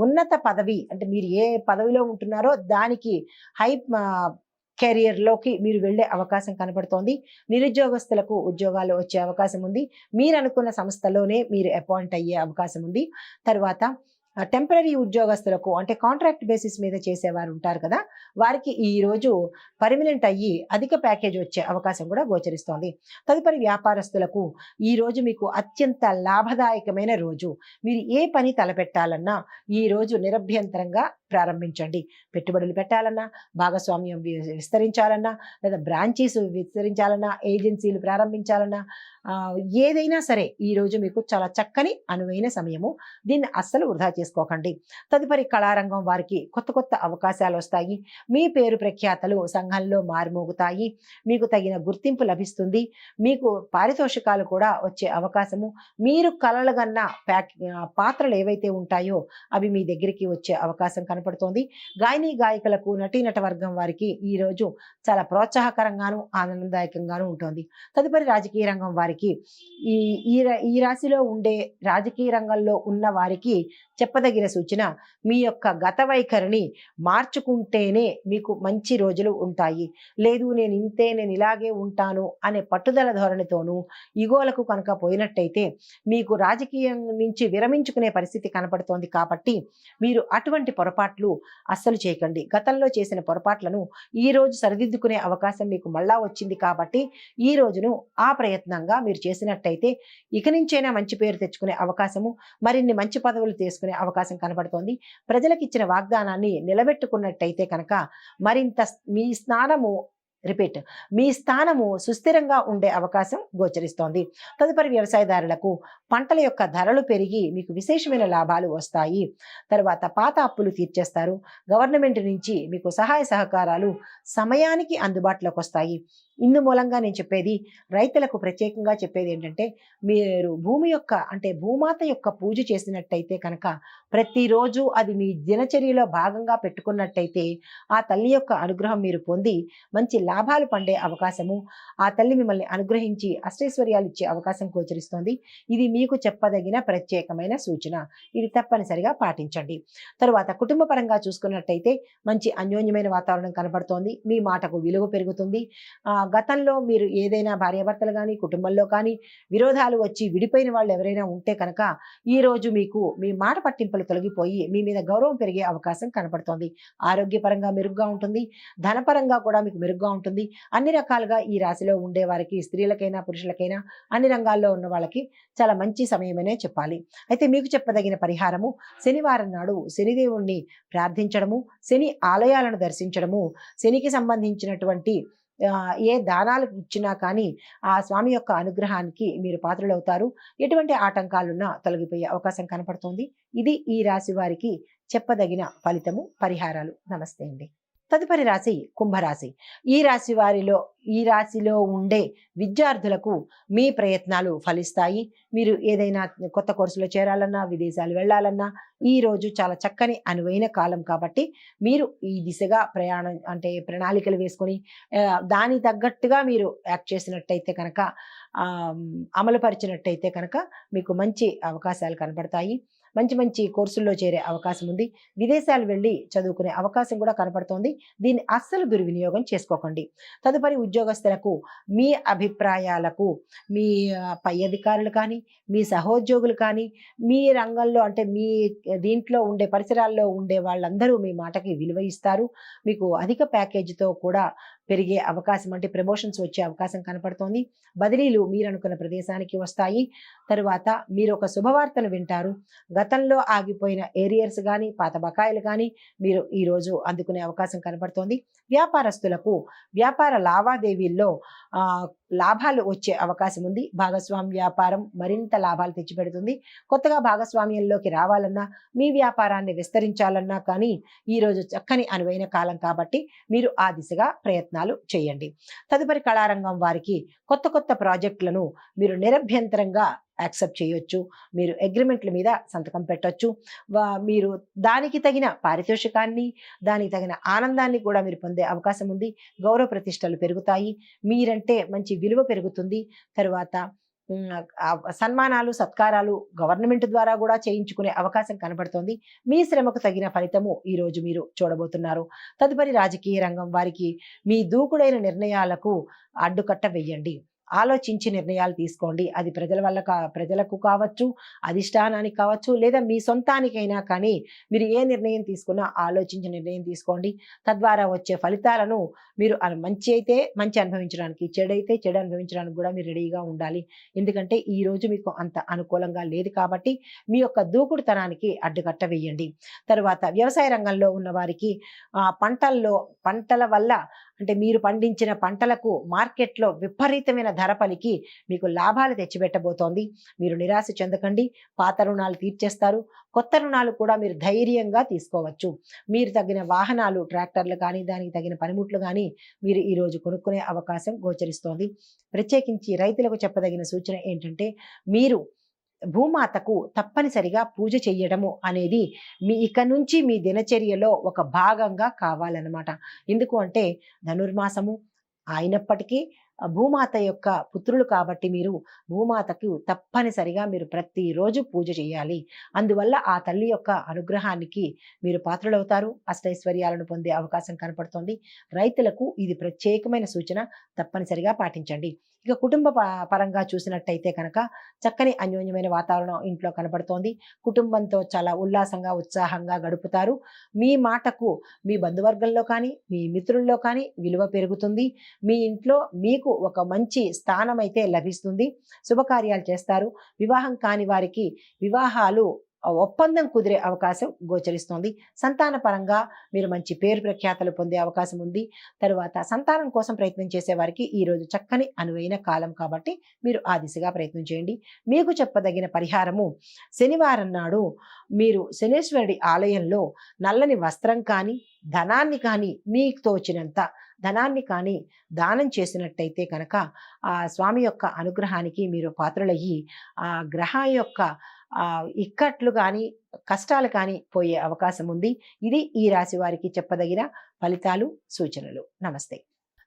ఉన్నత పదవి, అంటే మీరు ఏ పదవిలో ఉంటున్నారో దానికి హై కెరియర్లోకి మీరు వెళ్ళే అవకాశం కనబడుతోంది. నిరుద్యోగస్తులకు ఉద్యోగాలు వచ్చే అవకాశం ఉంది. మీరు అనుకున్న సంస్థలోనే మీరు అపాయింట్ అయ్యే అవకాశం ఉంది. తర్వాత టెంపరరీ ఉద్యోగస్తులకు, అంటే కాంట్రాక్ట్ బేసిస్ మీద చేసేవారు ఉంటారు కదా, వారికి ఈ రోజు పర్మనెంట్ అయ్యి అధిక ప్యాకేజ్ వచ్చే అవకాశం కూడా గోచరిస్తోంది. తదుపరి వ్యాపారస్తులకు ఈ రోజు మీకు అత్యంత లాభదాయకమైన రోజు. మీరు ఏ పని తలపెట్టాలన్నా ఈ రోజు నిరభ్యంతరంగా ప్రారంభించండి. పెట్టుబడులు పెట్టాలన్నా, భాగస్వామ్యం విస్తరించాలన్నా, లేదా బ్రాంచీస్ విస్తరించాలన్నా, ఏజెన్సీలు ప్రారంభించాలన్నా, ఏదైనా సరే ఈ రోజు మీకు చాలా చక్కని అనువైన సమయము. దీన్ని అస్సలు వృధా చేసుకోకండి. తదుపరి కళారంగం వారికి కొత్త కొత్త అవకాశాలు వస్తాయి. మీ పేరు ప్రఖ్యాతలు సంఘంలో మారుమోగుతాయి. మీకు తగిన గుర్తింపు లభిస్తుంది. మీకు పారితోషికాలు కూడా వచ్చే అవకాశము, మీరు కలలుగన్న పాత్రలు ఏవైతే ఉంటాయో అవి మీ దగ్గరికి వచ్చే అవకాశం కనపడుతోంది. గాయని గాయకులకు, నటీనట వర్గం వారికి ఈ రోజు చాలా ప్రోత్సాహకరంగాను ఆనందదాయకంగాను ఉంటుంది. తదుపరి రాజకీయ రంగం వారికి, ఈ ఈ రాశిలో ఉండే రాజకీయ రంగంలో ఉన్న వారికి చెప్పదగిన సూచన, మీ యొక్క గత వైఖరిని మార్చుకుంటేనే మీకు మంచి రోజులు ఉంటాయి. లేదు నేను ఇంతే, నేను ఇలాగే ఉంటాను అనే పట్టుదల ధోరణితోనూ ఇగోలకు కనుక పోయినట్టయితే మీకు రాజకీయం నుంచి విరమించుకునే పరిస్థితి కనపడుతోంది. కాబట్టి మీరు అటువంటి పొరపాట్లు అస్సలు చేయకండి. గతంలో చేసిన పొరపాట్లను ఈ రోజు సరిదిద్దుకునే అవకాశం మీకు మళ్ళా వచ్చింది. కాబట్టి ఈ రోజును ఆ ప్రయత్నంగా మీరు చేసినట్టయితే ఇక నుంచైనా మంచి పేరు తెచ్చుకునే అవకాశము, మరిన్ని మంచి పదవులు తీసుకునే అవకాశం కనబడుతోంది. ప్రజలకు ఇచ్చిన వాగ్దానాన్ని నిలబెట్టుకున్నట్టయితే కనుక మరింత మీ స్నానము రిపీట్, మీ స్థానము సుస్థిరంగా ఉండే అవకాశం గోచరిస్తోంది. తదుపరి వ్యవసాయదారులకు పంటల యొక్క ధరలు పెరిగి మీకు విశేషమైన లాభాలు వస్తాయి. తర్వాత పాత అప్పులు తీర్చేస్తారు. గవర్నమెంట్ నుంచి మీకు సహాయ సహకారాలు సమయానికి అందుబాటులోకి వస్తాయి. ఇందు మూలంగా నేను చెప్పేది, రైతులకు ప్రత్యేకంగా చెప్పేది ఏంటంటే, మీరు భూమి యొక్క అంటే భూమాత యొక్క పూజ చేసినట్టయితే కనుక ప్రతిరోజు అది మీ దినచర్యలో భాగంగా పెట్టుకున్నట్టయితే ఆ తల్లి యొక్క అనుగ్రహం మీరు పొంది మంచి లాభాలు పండే అవకాశము, ఆ తల్లి మిమ్మల్ని అనుగ్రహించి అష్టైశ్వర్యాలు ఇచ్చే అవకాశం గోచరిస్తోంది. ఇది మీకు చెప్పదగిన ప్రత్యేకమైన సూచన. ఇది తప్పనిసరిగా పాటించండి. తరువాత కుటుంబ పరంగా చూసుకున్నట్టయితే మంచి అన్యోన్యమైన వాతావరణం కనబడుతోంది. మీ మాటకు విలువ పెరుగుతుంది. గతంలో మీరు ఏదైనా భార్యాభర్తలు కానీ కుటుంబంలో కానీ విరోధాలు వచ్చి విడిపోయిన వాళ్ళు ఎవరైనా ఉంటే కనుక ఈరోజు మీకు మీ మాట పట్టింపులు తొలగిపోయి మీ మీద గౌరవం పెరిగే అవకాశం కనపడుతోంది. ఆరోగ్యపరంగా మెరుగ్గా ఉంటుంది. ధనపరంగా కూడా మీకు మెరుగ్గా ఉంటుంది. అన్ని రకాలుగా ఈ రాశిలో ఉండే వారికి, స్త్రీలకైనా పురుషులకైనా, అన్ని రంగాల్లో ఉన్న వాళ్ళకి చాలా మంచి సమయమనే చెప్పాలి. అయితే మీకు చెప్పదగిన పరిహారము, శనివారం నాడు శనిదేవుణ్ణి ప్రార్థించడము, శని ఆలయాలను దర్శించడము, శనికి సంబంధించినటువంటి ఏ దానాలు ఇచ్చినా కానీ ఆ స్వామి యొక్క అనుగ్రహానికి మీరు పాత్రలవుతారు. ఎటువంటి ఆటంకాలున్నా తొలగిపోయే అవకాశం కనపడుతుంది. ఇది ఈ రాశి వారికి చెప్పదగిన ఫలితము, పరిహారాలు. నమస్తే అండి. తదుపరి రాశి కుంభరాశి. ఈ రాశిలో ఉండే విద్యార్థులకు మీ ప్రయత్నాలు ఫలిస్తాయి. మీరు ఏదైనా కొత్త కోర్సులో చేరాలన్నా, విదేశాలు వెళ్ళాలన్నా ఈ రోజు చాలా చక్కని అనువైన కాలం కాబట్టి మీరు ఈ దిశగా ప్రయాణం అంటే ప్రణాళికలు వేసుకొని దాని తగ్గట్టుగా మీరు యాక్ట్ చేసినట్టయితే కనుక, అమలుపరిచినట్టయితే కనుక మీకు మంచి అవకాశాలు కనపడతాయి. మంచి మంచి కోర్సుల్లో చేరే అవకాశం ఉంది. విదేశాలు వెళ్ళి చదువుకునే అవకాశం కూడా కనపడుతోంది. దీన్ని అస్సలు దుర్వినియోగం చేసుకోకండి. తదుపరి ఉద్యోగస్తులకు మీ అభిప్రాయాలకు మీ పై అధికారులు కానీ, మీ సహోద్యోగులు కానీ, మీ రంగంలో అంటే మీ దీంట్లో ఉండే పరిసరాల్లో ఉండే వాళ్ళందరూ మీ మాటకి విలువ ఇస్తారు. మీకు అధిక ప్యాకేజీతో కూడా పెరిగే అవకాశం అంటే ప్రమోషన్స్ వచ్చే అవకాశం కనపడుతోంది. బదిలీలు మీరు అనుకున్న ప్రదేశానికి వస్తాయి. తరువాత మీరు ఒక శుభవార్తను వింటారు. గతంలో ఆగిపోయిన ఏరియర్స్ కానీ, పాత బకాయిలు కానీ మీరు ఈరోజు అందుకునే అవకాశం కనపడుతోంది. వ్యాపారస్తులకు వ్యాపార లావాదేవీల్లో లాభాలు వచ్చే అవకాశం ఉంది. భాగస్వామ్య వ్యాపారం మరింత లాభాలు తెచ్చిపెడుతుంది. కొత్తగా భాగస్వామ్యంలోకి రావాలన్నా, మీ వ్యాపారాన్ని విస్తరించాలన్నా కానీ ఈరోజు చక్కని అనువైన కాలం కాబట్టి మీరు ఆ దిశగా ప్రయత్నాలు చేయండి. తదుపరి కళారంగం వారికి కొత్త కొత్త ప్రాజెక్టులను మీరు నిరభ్యంతరంగా యాక్సెప్ట్ చేయొచ్చు. మీరు అగ్రిమెంట్ల మీద సంతకం పెట్టొచ్చు. మీరు దానికి తగిన పారితోషికాన్ని, దానికి తగిన ఆనందాన్ని కూడా మీరు పొందే అవకాశం ఉంది. గౌరవ ప్రతిష్టలు పెరుగుతాయి. మీరంటే మంచి విలువ పెరుగుతుంది. తరువాత సన్మానాలు, సత్కారాలు గవర్నమెంట్ ద్వారా కూడా చేయించుకునే అవకాశం కనబడుతోంది. మీ శ్రమకు తగిన ఫలితము ఈరోజు మీరు చూడబోతున్నారు. తదుపరి రాజకీయ రంగం వారికి మీ దూకుడైన నిర్ణయాలకు అడ్డుకట్ట వెయ్యండి. ఆలోచించి నిర్ణయాలు తీసుకోండి. అది ప్రజలకు కావచ్చు, అధిష్టానానికి కావచ్చు, లేదా మీ సొంతానికైనా కానీ మీరు ఏ నిర్ణయం తీసుకున్నా ఆలోచించి నిర్ణయం తీసుకోండి. తద్వారా వచ్చే ఫలితాలను మీరు మంచి అయితే మంచి అనుభవించడానికి, చెడైతే చెడు అనుభవించడానికి కూడా మీరు రెడీగా ఉండాలి. ఎందుకంటే ఈ రోజు మీకు అంత అనుకూలంగా లేదు కాబట్టి మీ యొక్క దూకుడుతనానికి అడ్డుకట్ట వేయండి. తర్వాత వ్యవసాయ రంగంలో ఉన్న వారికి పంటల వల్ల అంటే మీరు పండించిన పంటలకు మార్కెట్లో విపరీతమైన ధర పలికి మీకు లాభాలు తెచ్చిపెట్టబోతోంది. మీరు నిరాశ చెందకండి. పాత రుణాలు తీర్చేస్తారు. కొత్త రుణాలు కూడా మీరు ధైర్యంగా తీసుకోవచ్చు. మీరు తగిన వాహనాలు, ట్రాక్టర్లు కానీ, దానికి తగిన పనిముట్లు కానీ మీరు ఈరోజు కొనుక్కునే అవకాశం గోచరిస్తోంది. ప్రత్యేకించి రైతులకు చెప్పదగిన సూచన ఏంటంటే, మీరు భూమాతకు తప్పనిసరిగా పూజ చెయ్యడము అనేది ఇక నుంచి మీ దినచర్యలో ఒక భాగంగా కావాలన్నమాట. ఎందుకు అంటే ధనుర్మాసము అయినప్పటికీ భూమాత యొక్క పుత్రులు కాబట్టి మీరు భూమాతకు తప్పనిసరిగా మీరు ప్రతిరోజు పూజ చేయాలి. అందువల్ల ఆ తల్లి యొక్క అనుగ్రహానికి మీరు పాత్రలవుతారు. అష్టైశ్వర్యాలను పొందే అవకాశం కనపడుతోంది. రైతులకు ఇది ప్రత్యేకమైన సూచన, తప్పనిసరిగా పాటించండి. ఇక కుటుంబ పరంగా చూసినట్టయితే కనుక చక్కని అన్యోన్యమైన వాతావరణం ఇంట్లో కనపడుతోంది. కుటుంబంతో చాలా ఉల్లాసంగా, ఉత్సాహంగా గడుపుతారు. మీ మాటకు మీ బంధువర్గంలో కానీ, మీ మిత్రుల్లో కానీ విలువ పెరుగుతుంది. మీ ఇంట్లో మీకు ఒక మంచి స్థానం అయితే లభిస్తుంది. శుభకార్యాలు చేస్తారు. వివాహం కాని వారికి వివాహాలు ఒప్పందం కుదిరే అవకాశం గోచరిస్తోంది. సంతాన పరంగా మీరు మంచి పేరు ప్రఖ్యాతలు పొందే అవకాశం ఉంది. తరువాత సంతానం కోసం ప్రయత్నం చేసే వారికి ఈరోజు చక్కని అనువైన కాలం కాబట్టి మీరు ఆ దిశగా ప్రయత్నం చేయండి. మీకు చెప్పదగిన పరిహారము, శనివారం నాడు మీరు శనేశ్వరుడి ఆలయంలో నల్లని వస్త్రం కానీ, ధనాన్ని కానీ, మీకు తోచినంత ధనాన్ని కానీ దానం చేసినట్టయితే కనుక ఆ స్వామి యొక్క అనుగ్రహానికి మీరు పాత్రులయ్యి ఆ గ్రహం యొక్క ఇక్కట్లు కానీ, కష్టాలు కానీ పోయే అవకాశం ఉంది. ఇది ఈ రాశి వారికి చెప్పదగిన ఫలితాలు, సూచనలు. నమస్తే.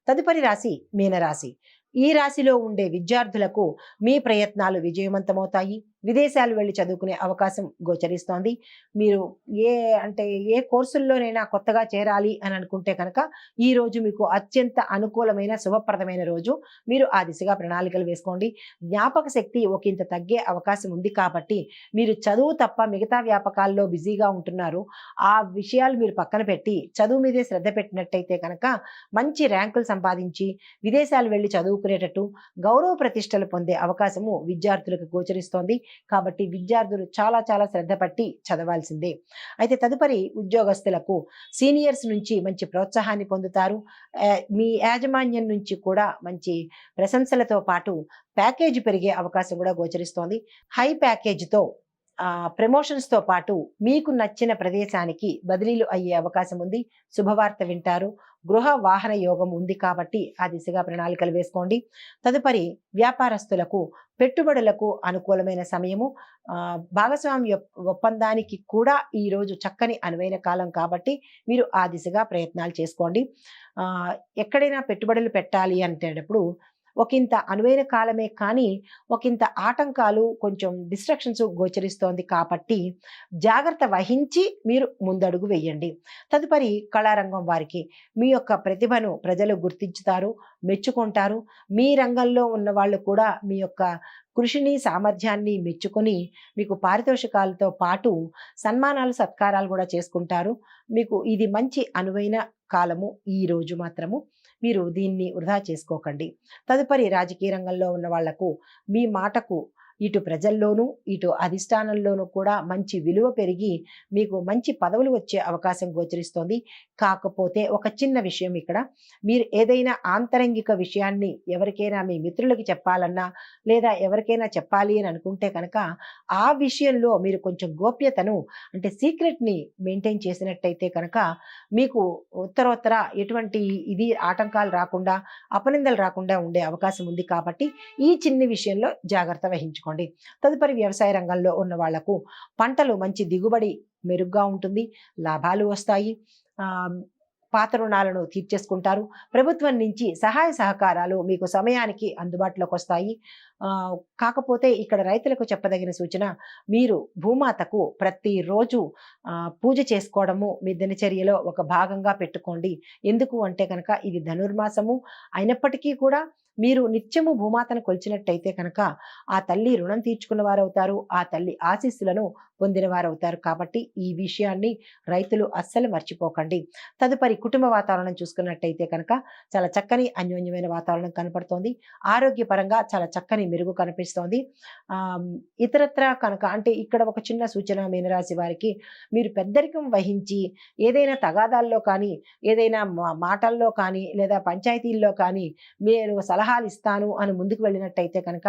తదుపరి రాశి మీనరాశి. ఈ రాశిలో ఉండే విద్యార్థులకు మీ ప్రయత్నాలు విజయవంతమవుతాయి. విదేశాలు వెళ్ళి చదువుకునే అవకాశం గోచరిస్తోంది. మీరు ఏ అంటే ఏ కోర్సుల్లోనైనా కొత్తగా చేరాలి అని అనుకుంటే కనుక ఈ రోజు మీకు అత్యంత అనుకూలమైన శుభప్రదమైన రోజు. మీరు ఆ దిశగా ప్రణాళికలు వేసుకోండి. జ్ఞాపక శక్తి ఒకంత తగ్గే అవకాశం ఉంది కాబట్టి మీరు చదువు తప్ప మిగతా వ్యాపకాల్లో బిజీగా ఉంటున్నారు. ఆ విషయాలు మీరు పక్కన పెట్టి చదువు మీదే శ్రద్ధ పెట్టినట్టయితే కనుక మంచి ర్యాంకులు సంపాదించి విదేశాలు వెళ్ళి చదువుకునేటట్టు గౌరవ ప్రతిష్టలు పొందే అవకాశము విద్యార్థులకు గోచరిస్తోంది. కాబట్టి విద్యార్థులు చాలా చాలా శ్రద్ధ పట్టి చదవాల్సిందే. అయితే తదుపరి ఉద్యోగస్తులకు సీనియర్స్ నుంచి మంచి ప్రోత్సాహాన్ని పొందుతారు. మీ యాజమాన్యం నుంచి కూడా మంచి ప్రశంసలతో పాటు ప్యాకేజీ పెరిగే అవకాశం కూడా గోచరిస్తోంది. హై ప్యాకేజీతో ప్రమోషన్స్తో పాటు మీకు నచ్చిన ప్రదేశానికి బదిలీలు అయ్యే అవకాశం ఉంది. శుభవార్త వింటారు. గృహ వాహన యోగం ఉంది కాబట్టి ఆ దిశగా ప్రణాళికలు వేసుకోండి. తదుపరి వ్యాపారస్తులకు పెట్టుబడులకు అనుకూలమైన సమయము. భాగస్వామ్య ఒప్పందానికి కూడా ఈరోజు చక్కని అనువైన కాలం కాబట్టి మీరు ఆ దిశగా ప్రయత్నాలు చేసుకోండి. ఎక్కడైనా పెట్టుబడులు పెట్టాలి అంటేటప్పుడు ఒకంత అనువైన కాలమే కానీ ఒకంత ఆటంకాలు, కొంచెం డిస్ట్రక్షన్స్ గోచరిస్తోంది కాబట్టి జాగ్రత్త వహించి మీరు ముందడుగు వేయండి. తదుపరి కళారంగం వారికి మీ యొక్క ప్రతిభను ప్రజలు గుర్తించుతారు, మెచ్చుకుంటారు. మీ రంగంలో ఉన్న వాళ్ళు కూడా మీ యొక్క కృషిని, సామర్థ్యాన్ని మెచ్చుకొని మీకు పారితోషికాలతో పాటు సన్మానాలు, సత్కారాలు కూడా చేసుకుంటారు. మీకు ఇది మంచి అనువైన కాలము. ఈ రోజు మాత్రము మీరు దీన్ని వృధా చేసుకోకండి. తదుపరి రాజకీయ రంగంలో ఉన్న వాళ్లకు మీ మాటకు ఇటు ప్రజల్లోనూ ఇటు అధిష్టానంలోనూ కూడా మంచి విలువ పెరిగి మీకు మంచి పదవులు వచ్చే అవకాశం గోచరిస్తోంది. కాకపోతే ఒక చిన్న విషయం ఇక్కడ, మీరు ఏదైనా ఆంతరంగిక విషయాన్ని ఎవరికైనా మీ మిత్రులకి చెప్పాలన్నా లేదా ఎవరికైనా చెప్పాలి అని అనుకుంటే కనుక ఆ విషయంలో మీరు కొంచెం గోప్యతను అంటే సీక్రెట్ని మెయింటైన్ చేసినట్టయితే కనుక మీకు ఉత్తరోత్తర ఎటువంటి ఇది ఆటంకాలు రాకుండా, అపనిందలు రాకుండా ఉండే అవకాశం ఉంది. కాబట్టి ఈ చిన్ని విషయంలో జాగ్రత్త వహించుకోండి. తదుపరి వ్యవసాయ రంగంలో ఉన్న వాళ్లకు పంటలు మంచి దిగుబడి మెరుగ్గా ఉంటుంది, లాభాలు వస్తాయి. పాత రుణాలను తీర్చేసుకుంటారు. ప్రభుత్వం నుంచి సహాయ సహకారాలు మీకు సమయానికి అందుబాటులోకి వస్తాయి. కాకపోతే ఇక్కడ రైతులకు చెప్పదగిన సూచన, మీరు భూమాతకు ప్రతిరోజు పూజ చేసుకోవడము మీ దినచర్యలో ఒక భాగంగా పెట్టుకోండి. ఎందుకు అంటే కనుక ఇది ధనుర్మాసము అయినప్పటికీ కూడా మీరు నిత్యము భూమాతను కొలిచినట్టయితే కనుక ఆ తల్లి రుణం తీర్చుకున్న వారు అవుతారు, ఆ తల్లి ఆశీస్సులను పొందిన వారు అవుతారు. కాబట్టి ఈ విషయాన్ని రైతులు అస్సలు మర్చిపోకండి. తదుపరి కుటుంబ వాతావరణం చూసుకున్నట్టయితే కనుక చాలా చక్కని అన్యోన్యమైన వాతావరణం కనపడుతోంది. ఆరోగ్యపరంగా చాలా చక్కని మెరుగు కనిపిస్తోంది. ఇతరత్ర కనుక అంటే ఇక్కడ ఒక చిన్న సూచన మీనరాశి వారికి, మీరు పెద్దరికం వహించి ఏదైనా తగాదాల్లో కానీ, ఏదైనా మాటల్లో కానీ లేదా పంచాయతీల్లో కానీ మీరు సలహాలు ఇస్తాను అని ముందుకు వెళ్ళినట్టయితే కనుక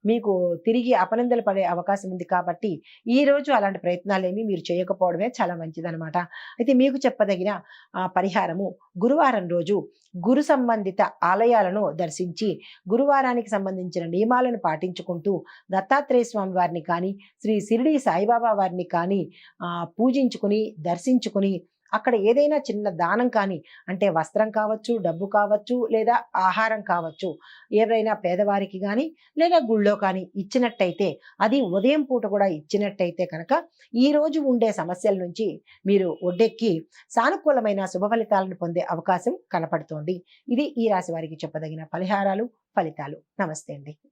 మీకు తిరిగి అపనిందలు పడే అవకాశం ఉంది. కాబట్టి ఈ రోజు అలాంటి ప్రయత్నాలు ఏమీ మీరు చేయకపోవడమే చాలా మంచిదనమాట. అయితే మీకు చెప్పదగిన పరిహారము, గురువారం రోజు గురు సంబంధిత ఆలయాలను దర్శించి గురువారానికి సంబంధించిన నియమాలను పాటించుకుంటూ దత్తాత్రేయ స్వామి వారిని కానీ, శ్రీ షిరిడి సాయిబాబా వారిని కానీ పూజించుకుని, దర్శించుకుని అక్కడ ఏదైనా చిన్న దానం కానీ అంటే వస్త్రం కావచ్చు, డబ్బు కావచ్చు లేదా ఆహారం కావచ్చు, ఎవరైనా పేదవారికి కానీ లేదా గుళ్ళో కానీ ఇచ్చినట్టయితే, అది ఉదయం పూట కూడా ఇచ్చినట్టయితే కనుక ఈ రోజు ఉండే సమస్యల నుంచి మీరు ఒడ్డెక్కి సానుకూలమైన శుభ ఫలితాలను పొందే అవకాశం కనపడుతోంది. ఇది ఈ రాశి వారికి చెప్పదగిన పరిహారాలు, ఫలితాలు. నమస్తే అండి.